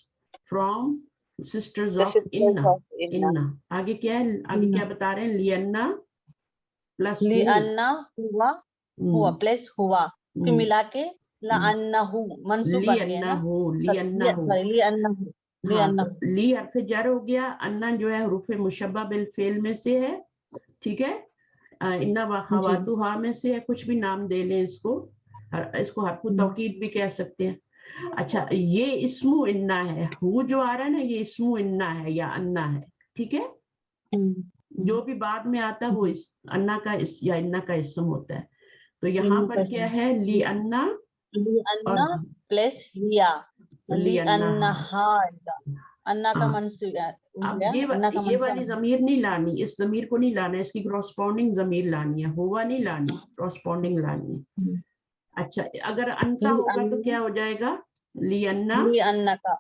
from sisters of इन्ना। आगे क्या है, आगे क्या बता रहे हैं, ली अन्ना प्लस ली अन्ना हुआ प्लस हुआ, फिर मिला के ला अन्ना हु मंसूब बन गया ना, ली अन्ना हु। ली अन्ना हु, ली हर्फ जर हो गया, अन्ना जो है हुरूफ मुशब्बा बिल फेल में से है, ठीक है। इन्ना व खवातुहा में से है, कुछ भी नाम दे लें इसको, इसको हरफु तौकीद भी कह सकते हैं। अच्छा, ये इस्मु इन्ना है, हु जो आ रहा है ना, ये इस्मु इन्ना है या अन्ना है, ठीक है। जो भी बाद में आता है वो इस अन्ना का या इन्ना का इस्म होता है। तो यहाँ पर क्या है, ली अन्ना प्लस हिया, ली अन्ना अन्ना का मंसूब। अब ये वाली जमीर नहीं लानी, इस जमीर को नहीं लाना, इसकी कॉरस्पॉन्डिंग जमीर लानी है, हुआ नहीं लानी, कॉरस्पॉन्डिंग लानी है। अच्छा, अगर अनका होगा तो क्या हो जाएगा, ली अन्ना का।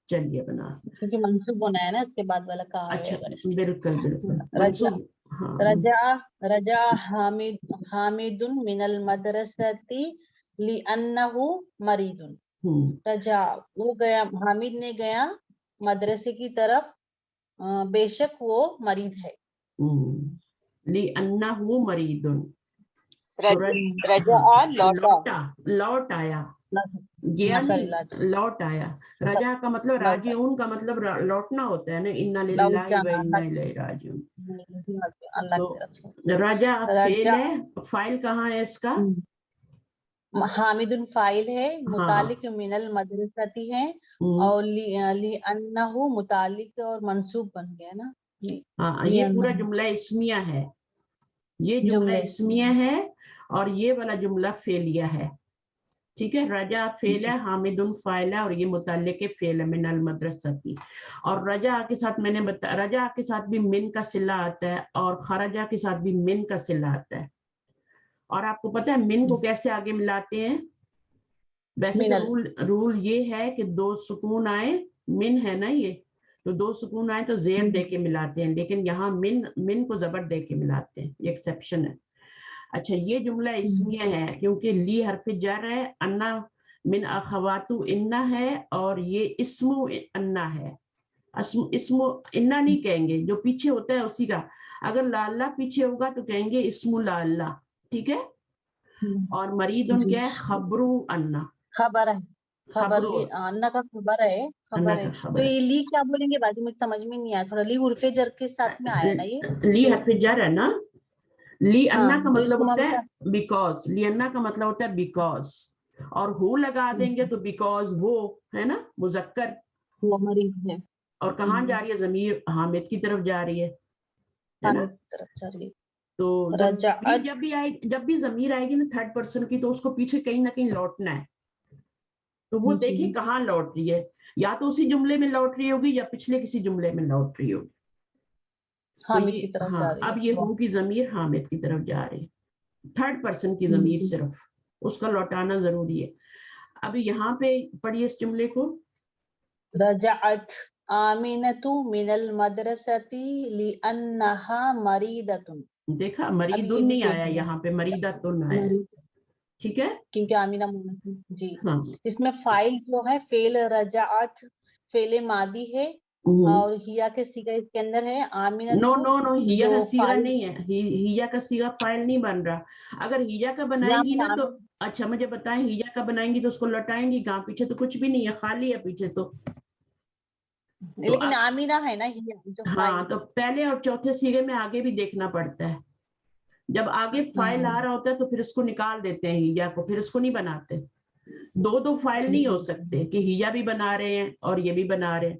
चलिए बना, क्योंकि मंसूब होना है ना, इसके बाद वाला का। अच्छा, बिल्कुल मंसूब। रजा हामिदुन मिनल मदरसती ली अन्नहु मरीदुन। रजा वो गया, हामिद ने गया मदरसे की तरफ, बेशक वो मरीद है। ली अन्नहु मरीदुन। रजा लौट आया, गया नहीं, लौट आया। रजा का मतलब राजिऊन का मतलब लौटना होता है ना, इन्ना लिल्लाहि व इन्ना इलैहि राजिऊन। रजा फेल है, फाइल कहाँ है इसका, हामिदुन फाइल है, मुतालिक मिनल मदरसती है, और ली अन्नहु मुतालिक और मंसूब बन गया ना। हाँ, ये पूरा जुमला इस्मिया है, ये जुमला इस्मिया है और ये वाला जुमला फेलिया है, ठीक है। रजा फेल है, हामिदुन फाइल है, और ये मुताल्लिक फेल है मिनल मदरसती। और रजा के साथ मैंने बताया, रजा के साथ भी मिन का सिला आता है और खरजा के साथ भी मिन का सिला आता है। और आपको पता है मिन को कैसे आगे मिलाते हैं, वैसे तो रूल ये है कि दो सुकून आए, मिन है ना ये, तो दो सुकून आए तो जेर दे के मिलाते हैं, लेकिन यहाँ मिन को जबर दे के मिलाते हैं, ये एक्सेप्शन है। अच्छा, ये जुमला इस्मिया है क्योंकि ली हरफ जर है, अन्ना मिन अखवातु इन्ना है, और ये इस्मु अन्ना है। इस्मु इन्ना नहीं कहेंगे, जो पीछे होता है उसी का। अगर लाल्ला पीछे होगा तो कहेंगे इस्मु लाल्ला, ठीक है। और मरीदुन क्या है, खबरू अन्ना, खबर है, खबर ली अन्ना का खबर है, खबर है। तो ये ली क्या बोलेंगे बाजू में, समझ में नहीं आया थोड़ा। ली उर्फे जर के साथ में आया ना, ये ली हरफ जर है ना। ली अन्ना का मतलब होता है बिकॉज, ली अन्ना का मतलब होता है बिकॉज, और हु लगा देंगे तो बिकॉज वो है ना, मुजक्कर, वो मरीज है। और कहाँ जा रही है जमीर, हामिद की तरफ जा रही है ना। तो जब भी जमीर आएगी ना थर्ड पर्सन की, तो उसको पीछे कहीं ना कहीं लौटना है। तो वो देखिए कहाँ लौट रही है, या तो उसी जुमले में लौट रही होगी या पिछले किसी जुमले में लौट रही होगी। हामिद की तरफ जा रही है। अब ये हु की जमीर हामिद की तरफ जा रही है, थर्ड पर्सन की जमीर, सिर्फ उसका लौटाना जरूरी है। अब यहाँ पे पढ़िए इस जुमले को, रजाअत आमिनतु मिनल मदरसती लिअन्नहा मरीदतुन। देखा, मरीदुन नहीं आया यहाँ पे, मरीदातुन आया, ठीक है, क्योंकि आमीना जी। हाँ। इसमें फाइल जो है फेल रजाअत फेल मादी है और हिया के सीगा इसके अंदर है। आमीना नो नो नो, हिया का सीगा फाइल नहीं है, हिया का सीगा फाइल नहीं बन रहा। अगर हिया का बनाएंगी ना तो अच्छा मुझे बताएं, हिया का बनाएंगी तो उसको लौटाएंगी कहाँ? पीछे तो कुछ भी नहीं है, खाली है पीछे तो लेकिन आमीना है ना हिया जो फाइल। हाँ, तो पहले और चौथे सीगे में आगे भी देखना पड़ता है। जब आगे फाइल आ रहा होता है तो फिर इसको निकाल देते हैं हिया को, फिर इसको नहीं बनाते। दो फाइल नहीं हो सकते कि हिया भी बना रहे हैं और ये भी बना रहे हैं,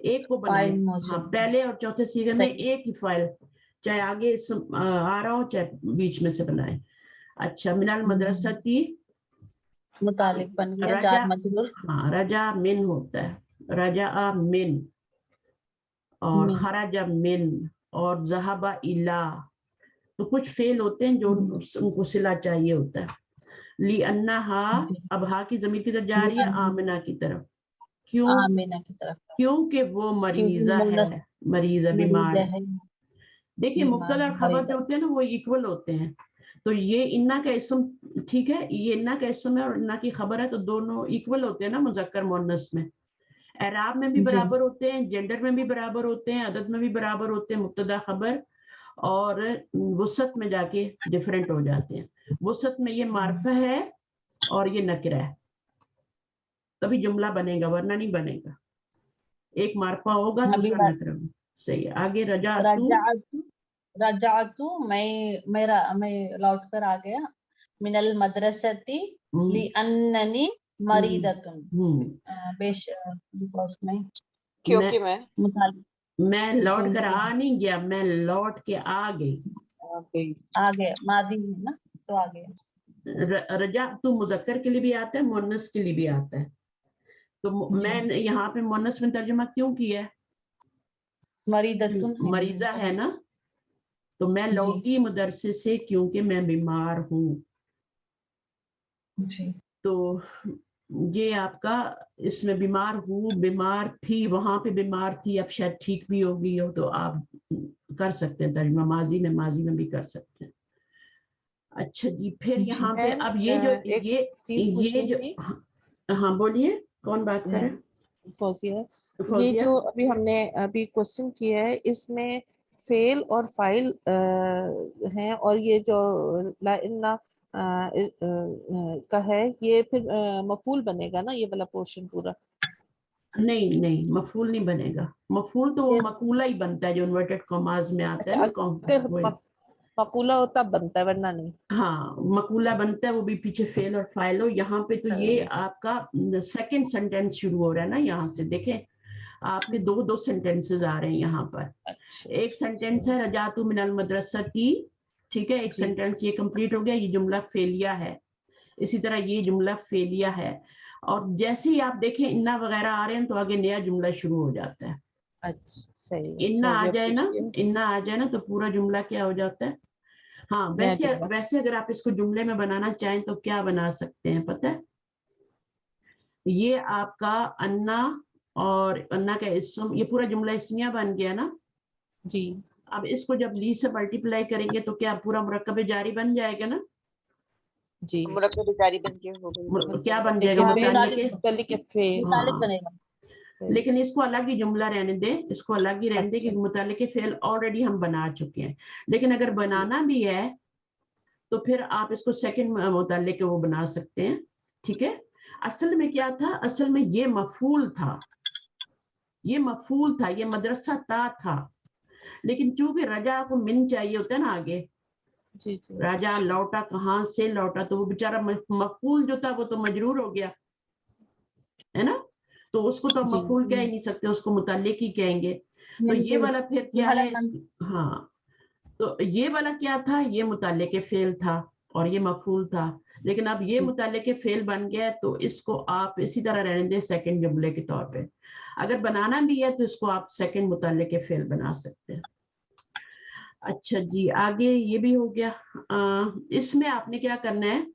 एक को बनाए। हाँ, पहले और चौथे सीगे में एक ही फाइल, चाहे आगे आ रहा हो चाहे बीच में से बनाए। अच्छा, मिनल मदरसती मुतालिक बन गया रजा, जार मजरूर। हाँ, रजा मिन होता है, रजा मिन और खराजा मिन और ज़हाबा इला, तो कुछ फेल होते हैं जो उनको सिला चाहिए होता है। ली अन्ना हा, अब हा की जमीर की तरफ जा रही है आमिना की तरफ, क्यों? आमिना की तरफ, क्योंकि वो मरीजा है, मरीजा बीमार है। देखिए मुब्तदा और खबर जो होते हैं ना वो इक्वल होते हैं, तो ये इन्ना का इसम, ठीक है, ये इन्ना का इसम है और इन्ना की खबर है, तो दोनों इक्वल होते हैं ना मुज़क्कर मुअन्नस में। एराब में भी बराबर होते हैं, जेंडर में भी बराबर होते हैं, अदद में भी बराबर होते हैं, मुब्तदा खबर, और वसत में जाके डिफरेंट हो जाते हैं। वसत में ये मार्फा है और ये नकरा है, तभी जुमला बनेगा, वरना नहीं बनेगा। एक मार्फा होगा दूसरा नकरा होगा। सही है, आगे रजातु मैं लौट कर आ गया। मिनल मदरसती ली अन्ननी मरीदतुन, क्योंकि मैं लौट कर आ नहीं गया, मैं लौट के आ गई। आ गया मादी है ना, तो आ गया। रजा तो मुजक्कर के लिए भी आता है, मुन्नस के लिए भी आता है, तो मैं यहाँ पे मुन्नस में तर्जुमा क्यों किया है? मरीदतुन मरीजा है ना, तो मैं लौटी मदरसे से क्योंकि मैं बीमार हूँ। तो ये आपका इसमें बीमार हूँ, बीमार थी, वहां पे बीमार थी, अब शायद ठीक भी हो गई हो, तो आप कर सकते हैं तर्जुमा, माजी में भी कर सकते हैं। अच्छा जी, फिर यहाँ पे अब ये जो हाँ बोलिए, कौन बात कर रहे हैं? फौजिया। ये जो अभी हमने अभी क्वेश्चन किया है, इसमें फेल और फाइल हैं, और ये जो ला इन्ना का है, ये फिर मफूल बनेगा ना, ये वाला पोर्शन पूरा? नहीं नहीं, मफूल नहीं बनेगा। मफूल तो वो मकूला ही बनता है जो इन्वर्टेड कॉमास में आता है ना, मकूला होता बनता है, वरना नहीं। हाँ, मकूला बनता है, वो भी पीछे फेल और फाइल हो। यहाँ पे तो ये आपका सेकंड सेंटेंस शुरू हो रहा है ना, यहाँ से देखें आपके दो सेंटेंसेस आ रहे हैं यहाँ पर। एक सेंटेंस है रजातु मिनल मदरसती, ठीक है, एक सेंटेंस ये कंप्लीट हो गया, ये जुमला फेलिया है। इसी तरह ये जुमला फेलिया है, और जैसे ही आप देखें इन्ना वगैरह आ रहे हैं तो आगे नया जुमला शुरू हो जाता है। अच्छा, सही। इन्ना आ जाए ना, इन्ना आ जाए ना तो पूरा जुमला क्या हो जाता है। हाँ, वैसे अगर आप इसको जुमले में बनाना चाहें तो क्या बना सकते हैं पता है? ये आपका अन्ना और अन्ना का इसम, ये पूरा जुमला इसमिया बन गया ना जी। अब इसको जब ली से मल्टीप्लाई करेंगे तो क्या पूरा मुरक्कब जारी बन जाएगा ना जी। मुरक्कब जारी बन के हो गई, क्या बन जाएगा? मुतालिक बनेगा। लेकिन इसको अलग ही जुमला रहने दे, इसको अलग ही रहने दे, क्योंकि मुतालिक फेल ऑलरेडी हम बना चुके हैं। लेकिन अगर बनाना भी है तो फिर आप इसको सेकंड मुतालिक वो बना सकते हैं, ठीक है। असल में क्या था, असल में ये मफूल था, ये मफूल था, ये मदरसा था, लेकिन चूंकि रजा को मिन चाहिए होता है ना आगे, जी जी। राजा लौटा, कहाँ से लौटा, तो वो बेचारा मफूल जो था वो तो मजरूर हो गया है ना, तो उसको तो मफूल कह ही नहीं सकते, उसको मुतालिक ही कहेंगे। तो ये वाला फिर क्या है? हाँ, तो ये वाला क्या था? ये मुतालिक फेल था और ये मफूल था, लेकिन अब ये मुतालिक फेल बन गया, तो इसको आप इसी तरह रहने दें सेकंड जुमले के तौर पे। अगर बनाना भी है तो इसको आप सेकंड मुतालिक फेल बना सकते हैं। अच्छा जी, आगे ये भी हो गया। इसमें आपने क्या करना है,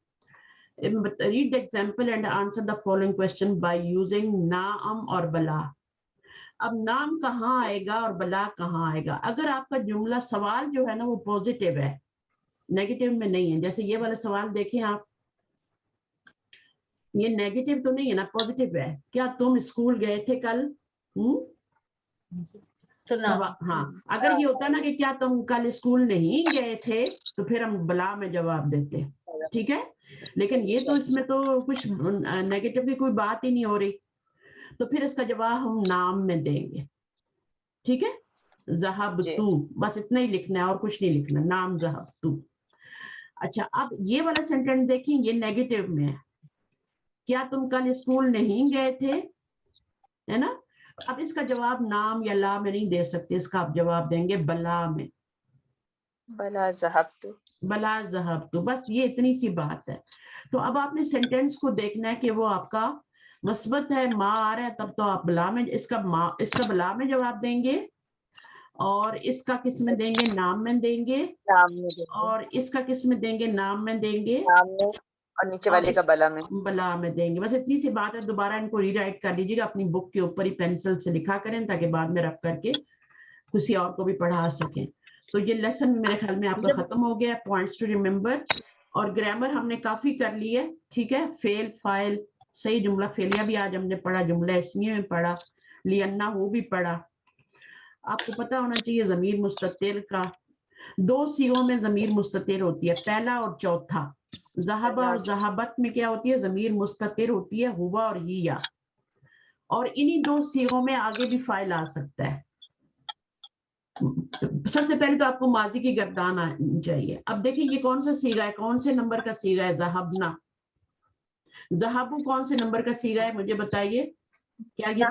read the example and answer the following question by using नाम और बला। اب نام کہاں آئے گا اور بلا کہاں آئے گا؟ اگر آپ کا جملہ سوال جو ہے نا وہ پوزیٹیو ہے، نیگیٹو میں نہیں ہے. جیسے یہ والا سوال دیکھیں آپ، یہ نیگیٹو تو نہیں ہے نا، پوزیٹیو ہے. کیا تم اسکول گئے تھے کل؟ ہاں، اگر یہ ہوتا نا کہ کیا تم کل اسکول نہیں گئے تھے تو پھر ہم بلا میں جواب دیتے، ٹھیک ہے. لیکن یہ تو اس میں تو کچھ نیگیٹو کی کوئی بات ہی نہیں ہو رہی، تو پھر اس کا جواب ہم نام میں دیں گے. ٹھیک ہے، ذہبتو، بس اتنا ہی لکھنا ہے اور کچھ نہیں لکھنا، نام ذہبتو. اچھا، اب یہ والا سینٹینس دیکھیں، یہ نیگیٹو میں ہے. کیا تم کل اسکول نہیں گئے تھے، ہے نا. اب اس کا جواب نام یا لا میں نہیں دے سکتے، اس کا آپ جواب دیں گے بلا میں، بلا ذہبتو. بلا ذہبتو. بس یہ اتنی سی بات ہے. تو اب آپ نے سینٹینس کو دیکھنا ہے کہ وہ آپ کا مثبت ہے، ما آ رہا ہے، تب تو آپ بلا میں اس کا بلا میں جواب دیں گے، اور اس کا کس میں دیں گے؟ نام میں دیں گے. نام میں دیں گے. اور اس کا کس میں دیں گے؟ نام میں دیں گے. نام میں، اور نیچے والے کا بلا میں. بلا میں دیں گے. بس اتنی سی بات ہے. دوبارہ ان کو ری رائٹ کر لیجیے گا، اپنی بک کے اوپر ہی پینسل سے لکھا کریں تاکہ بعد میں رکھ کر کے کسی اور کو بھی پڑھا سکیں. تو یہ لیسن میرے خیال میں آپ کا ختم ہو گیا. پوائنٹس ٹو ریممبر، اور گرامر ہم نے کافی کر لی ہے. ٹھیک ہے، فیل، فائل، صحیح جملہ فعلیہ بھی آج ہم نے پڑھا، جملہ اسمیہ میں پڑھا، لینا وہ بھی پڑھا. آپ کو پتا ہونا چاہیے ضمیر مستتر کا 2 صیغوں میں ضمیر مستتر ہوتی ہے، پہلا اور چوتھا. ذہبہ اور ذہبت میں کیا ہوتی ہے؟ ضمیر مستتر ہوتی ہے، ہوا اور ہیا. اور انہی 2 صیغوں میں آگے بھی فاعل آ سکتا ہے. سب سے پہلے تو آپ کو ماضی کی گردان آنی چاہیے. اب دیکھیں یہ کون سا صیغہ ہے، کون سے نمبر کا صیغہ ہے؟ ذہبنا. ذہبو کون سے نمبر کا صیغہ ہے مجھے بتائیے؟ کیا یہ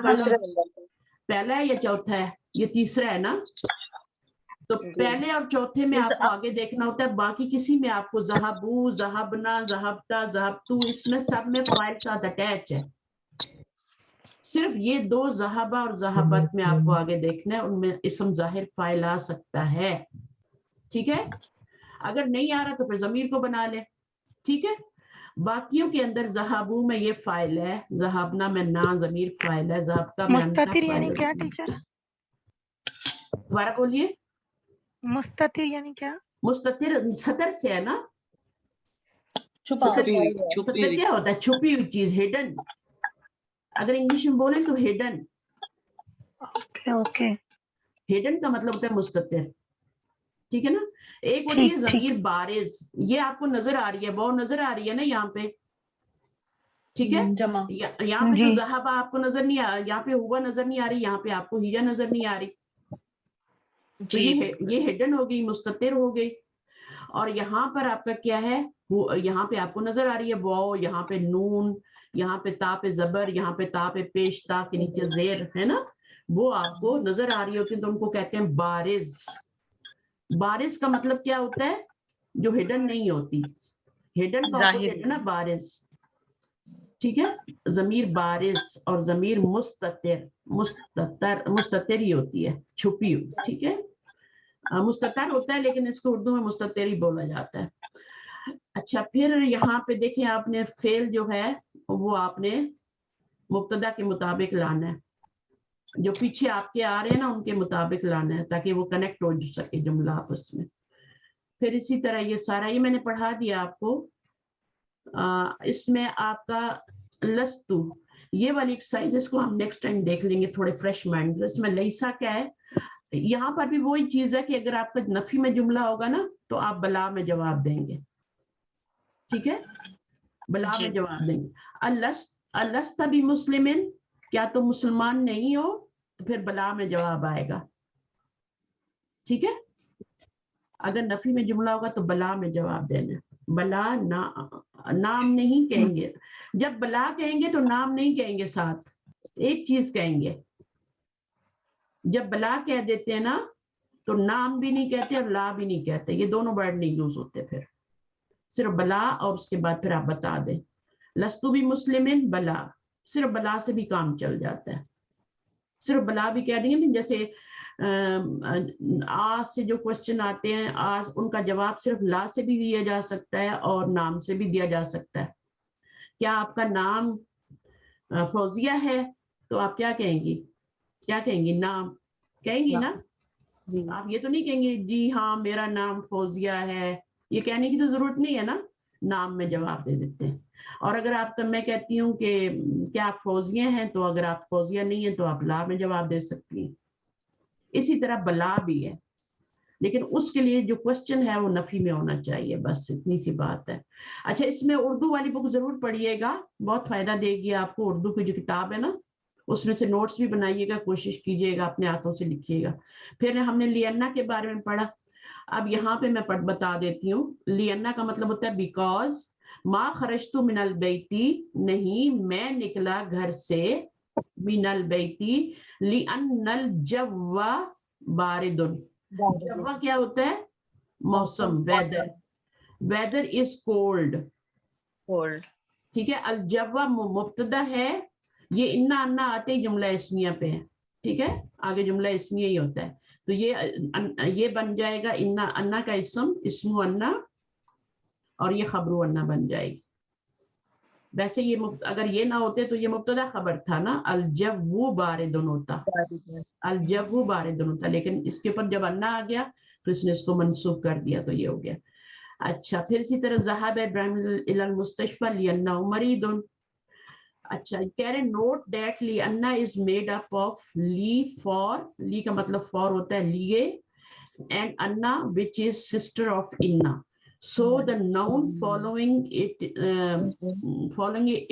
پہلا ہے یا چوتھا ہے؟ یہ تیسرا ہے نا. تو پہلے اور چوتھے میں آپ کو آگے دیکھنا ہوتا ہے، باقی کسی میں آپ کو ذہبو، ذہبنا، ذہبتا، ذہبتو، اس میں سب میں فاعل ساتھ اٹیچ ہے. صرف یہ 2 ذہبہ اور ذہبت میں آپ کو آگے دیکھنا ہے، ان میں اسم ظاہر فاعل آ سکتا ہے. ٹھیک ہے، اگر نہیں آ رہا تو پھر ضمیر کو بنا لے. ٹھیک ہے، باقیوں کے اندر ذہبو میں یہ فاعل ہے، ذہبنا میں نا ضمیر فاعل ہے، ذہبتا میں انتا مستتر فاعل یعنی ہے. کیا ٹیچر؟ دوبارہ بولیے. مستتر یعنی کیا؟ مستتر سطر سے ہے نا. چھپی ہوئی، سطر کیا ہوتا ہے؟ چھپی ہوئی چیز، ہڈن. اگر انگلش میں بولیں تو ہڈن. اوکے، ہڈن کا مطلب ہوتا ہے مستتر. ٹھیک ہے نا. ایک ہوتی ہے ضمیر بارز، یہ آپ کو نظر آ رہی ہے، وہ نظر آ رہی ہے نا یہاں پہ. ٹھیک ہے، یہاں پہ تو ذہبہ آپ کو نظر نہیں آ، یہاں پہ ہوا نظر نہیں آ رہی، یہاں پہ آپ کو ہیا نظر نہیں آ رہی. تو یہ ہڈن ہو گئی، مستتر ہو گئی. اور یہاں پر آپ کا کیا ہے؟ یہاں پہ آپ کو نظر آ رہی ہے واو، یہاں پہ نون، یہاں پہ تا پہ زبر، یہاں پہ تا پہ پیش، تا کے نیچے زیر ہے نا، وہ آپ کو نظر آ رہی ہوتی ہے، تو ان کو کہتے ہیں بارز. بارز کا مطلب کیا ہوتا ہے؟ جو ہڈن نہیں ہوتی. ہڈن کا اپوزٹ ہے نا بارز. ٹھیک ہے، ضمیر بارز اور ضمیر مستتر ہی ہوتی ہے، چھپی ہوئی. ٹھیک ہے، مستتر ہوتا ہے لیکن اس کو اردو میں مستتر ہی بولا جاتا ہے. اچھا، پھر یہاں پہ دیکھیں آپ نے فعل جو ہے وہ آپ نے مبتدا کے مطابق لانا ہے، جو پیچھے آپ کے آ رہے ہیں نا ان کے مطابق لانا ہے تاکہ وہ کنیکٹ ہو سکے جملہ آپس میں. پھر اسی طرح یہ سارا یہ میں نے پڑھا دیا آپ کو. اس میں آپ کا لستو، یہ والی ایکسرسائز اس کو ہم نیکسٹ ٹائم دیکھ لیں گے تھوڑے فریش مائنڈ. اس میں لیسا کیا ہے؟ یہاں پر بھی وہی چیز ہے کہ اگر آپ کا نفی میں جملہ ہوگا نا تو آپ بلا میں جواب دیں گے. ٹھیک ہے، بلا میں جواب دیں گے. الست بھی مسلمن، کیا تم مسلمان نہیں ہو؟ تو پھر بلا میں جواب آئے گا. ٹھیک ہے، اگر نفی میں جملہ ہوگا تو بلا میں جواب دینا. بلا نام نہیں کہیں گے. جب بلا کہیں گے تو نام نہیں کہیں گے، ساتھ ایک چیز کہیں گے. جب بلا کہہ دیتے ہیں نا تو نام بھی نہیں کہتے اور لا بھی نہیں کہتے، یہ دونوں ورڈ نہیں یوز ہوتے. پھر صرف بلا اور اس کے بعد پھر آپ بتا دیں. لستو بھی مسلمن، بلا، صرف بلا سے بھی کام چل جاتا ہے. صرف بلا بھی کہہ دیں گے. جیسے آج سے جو کوشچن آتے ہیں، آج ان کا جواب صرف لا سے بھی دیا جا سکتا ہے اور نام سے بھی دیا جا سکتا ہے. کیا آپ کا نام فوزیہ ہے؟ تو آپ کیا کہیں گی؟ क्या कहेंगी? नाम कहेंगी ना? जी आप ये तो नहीं कहेंगे जी हाँ मेरा नाम फौजिया है, ये कहने की तो जरूरत नहीं है ना, नाम में जवाब दे देते हैं। और अगर आपका मैं कहती हूँ कि क्या आप फौजिया हैं, तो अगर आप फौजिया नहीं है तो आप ला में जवाब दे सकती हैं। इसी तरह बला भी है, लेकिन उसके लिए जो क्वेश्चन है वो नफी में होना चाहिए, बस इतनी सी बात है। अच्छा, इसमें उर्दू वाली बुक जरूर पढ़िएगा, बहुत फायदा देगी आपको। उर्दू की जो किताब है ना, उसमें से नोट्स भी बनाइएगा, कोशिश कीजिएगा अपने हाथों से लिखिएगा। फिर हमने लियन्ना के बारे में पढ़ा, अब यहाँ पे मैं बता देती हूँ। लियन्ना का मतलब होता है बिकॉज। माँ खरजतु मिनल बैती, नहीं मैं निकला घर से, मिनल बैती लिअन्नल जव्वा बारिदुन। जव्वा क्या होता है? मौसम, weather. Weather is cold, cold. ठीक है। अल जव्वा मुब्तदा है, ये इन्ना अन्ना आते ही जुमला इस्मिया पे है, ठीक है, आगे जुमला इस्मिया ही होता है। तो ये बन जाएगा इन्ना अन्ना का इस्मु अन्ना, और ये खबरू अन्ना बन जाएगी। वैसे ये अगर ये ना होते तो ये मुब्तदा खबर था ना, अल जव्वु बारिदुन होता, अल जव्वु बारिदुन होता, लेकिन इसके ऊपर जब अन्ना आ गया तो इसने इसको मंसूब कर दिया, तो ये हो गया। अच्छा, फिर इसी तरह ज़हाब इब्राहिम इलल मुस्तशफा लिअन्नहु मरीदुन। अच्छा, कह रहे नोट दैट लिअन्ना इज मेड अप ऑफ ली, फॉर, ली का मतलब फॉर होता है लिए, एंड अन्ना विच इज सिस्टर ऑफ इन्ना। So the noun following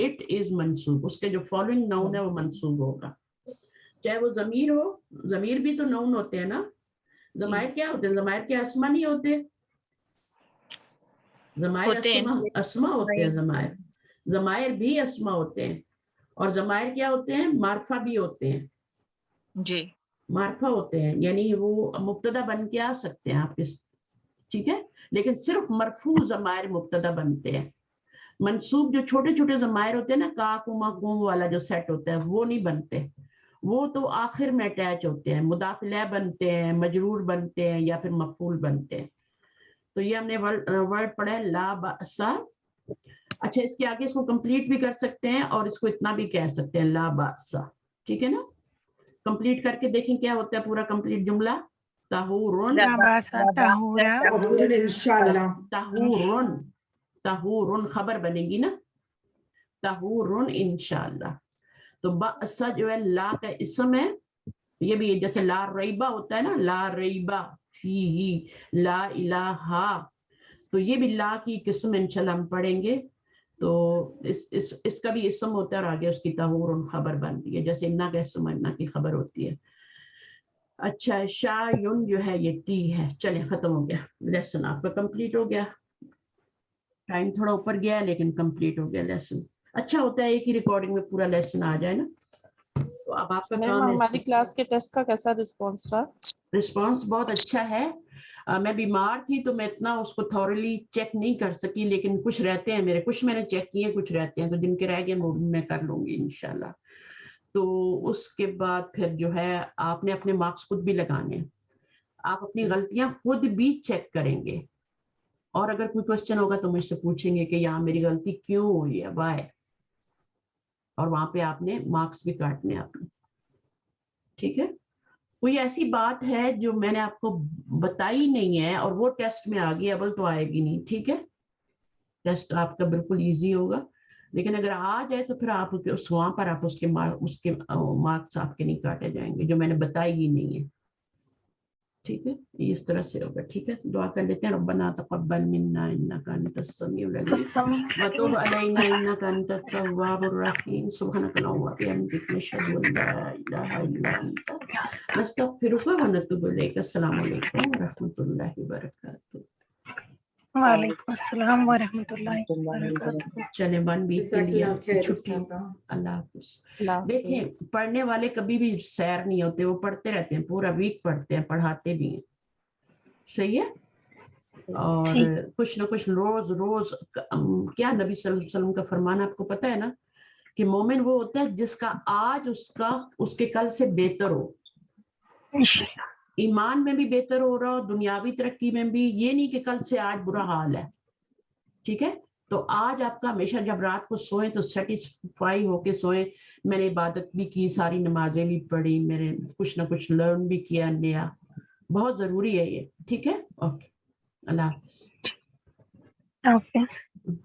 it is mansub, उसके जो following noun है वो मंसूब होगा, चाहे वो जमीर हो। जमीर भी तो noun होते हैं ना। जमायर क्या होते हैं? जमायर के अस्मा नहीं होते, जमायर अस्मा होते हैं। जमायर भी अस्मा होते हैं, और जमायर क्या होते हैं? मार्फा भी होते हैं जी, मार्फा होते हैं, यानी वो मुब्तदा बन के आ सकते हैं आपके, ठीक है। लेकिन सिर्फ मरफू जमायर मुब्तदा बनते हैं। मंसूब जो छोटे छोटे जमायर होते हैं ना, का कुमा कुम वाला जो सेट होता है, वो नहीं बनते, वो तो आखिर में अटैच होते हैं, मुदाफिला बनते हैं, मजरूर बनते हैं, या फिर मफूल बनते हैं। तो ये हमने वर्ड पढ़ा है ला बासा। अच्छा, इसके आगे इसको कंप्लीट भी कर सकते हैं और इसको इतना भी कह सकते हैं, ला बासा, ठीक है ना। कंप्लीट करके देखें क्या होता है पूरा कंप्लीट जुमला। ताहुरुन, इंशाल्लाह। ताहुरुन, ताहुरुन खबर बनेगी ना, ताहुरुन इंशाल्लाह। तो बासा जो है ला का इसम है, ये भी जैसे ला रईबा होता है ना, ला रईबा फीही, ला इलाहा, तो ये भी ला की किस्म इंशाल्लाह हम पढ़ेंगे। तो इसका भी इसम होता है और आगे उसकी ताहुरुन खबर बनती है, जैसे इन्ना का इसम इन्ना की खबर होती है। अच्छा, शायुन जो है ये टी है। चलिए, खत्म हो गया लेसन, आपका कंप्लीट हो गया। टाइम थोड़ा ऊपर गया लेकिन कंप्लीट हो गया लेसन। अच्छा होता है एक ही रिकॉर्डिंग में पूरा लेसन आ जाए ना। तो अब आपका काम है। हमारी क्लास के टेस्ट का कैसा रिस्पॉन्स रहा? रिस्पॉन्स बहुत अच्छा है। मैं बीमार थी तो मैं इतना उसको थॉरली चेक नहीं कर सकी, लेकिन कुछ रहते हैं मेरे, कुछ मैंने चेक किए, कुछ रहते हैं, तो जिनके रह गए वो मैं कर लूंगी इंशाल्लाह। तो उसके बाद फिर जो है आपने अपने मार्क्स खुद भी लगाने हैं, आप अपनी गलतियां खुद भी चेक करेंगे, और अगर कोई क्वेश्चन होगा तो मुझसे पूछेंगे कि यहाँ मेरी गलती क्यों हुई है, वाई, और वहां पे आपने मार्क्स भी काटने आपने, ठीक है। कोई ऐसी बात है जो मैंने आपको बताई नहीं है और वो टेस्ट में आ गई, अव्वल तो आएगी नहीं, ठीक है। टेस्ट आपका बिल्कुल इजी होगा, लेकिन अगर आ जाए तो फिर आप वहां पर आप उसके मार्क्स आपके नहीं काटे जाएंगे, जो मैंने बताई ही नहीं है, ठीक है। इस तरह से होगा, ठीक है। दुआ कर लेते हैं। रब्बना तक़ब्बल मिन्ना इन्नका अंतस समीउल अलीम व तुब अलैना इन्नका अंतत तव्वाबुर रहीम। सुब्हानकल्लाहुम्मा व बिहम्दिक नशहदु अन ला इलाहा इल्ला अंता नस्तगफिरुका व नतूबु इलैक। अस्सलामु अलैकुम व रहमतुल्लाहि व बरकातुहू। वालेकुम अस्सलाम व रहमतुल्लाहि व बरकातुहू। चले 1 वीक के लिए छुट्टी। अल्लाह हाफिज़। देखें, पढ़ने वाले कभी भी सैर नहीं होते, वो पढ़ते रहते हैं, पूरा वीक पढ़ते हैं, पढ़ाते भी हैं, सही है। और कुछ ना कुछ रोज रोज क्या नबी सल्लल्लाहु अलैहि वसल्लम का फरमान आपको पता है ना, कि मोमिन वो होता है जिसका आज उसके कल से बेहतर हो, ईमान में भी बेहतर हो रहा हो, दुनियावी तरक्की में भी, ये नहीं कि कल से आज बुरा हाल है, ठीक है। تو آج آپ کا ہمیشہ جب رات کو سوئیں تو سیٹسفائی ہو کے سوئیں، میں نے عبادت بھی کی، ساری نمازیں بھی پڑھی، میں نے کچھ نہ کچھ لرن بھی کیا نیا، بہت ضروری ہے یہ، ٹھیک ہے؟ اوکے، اللہ حافظ. اوکے.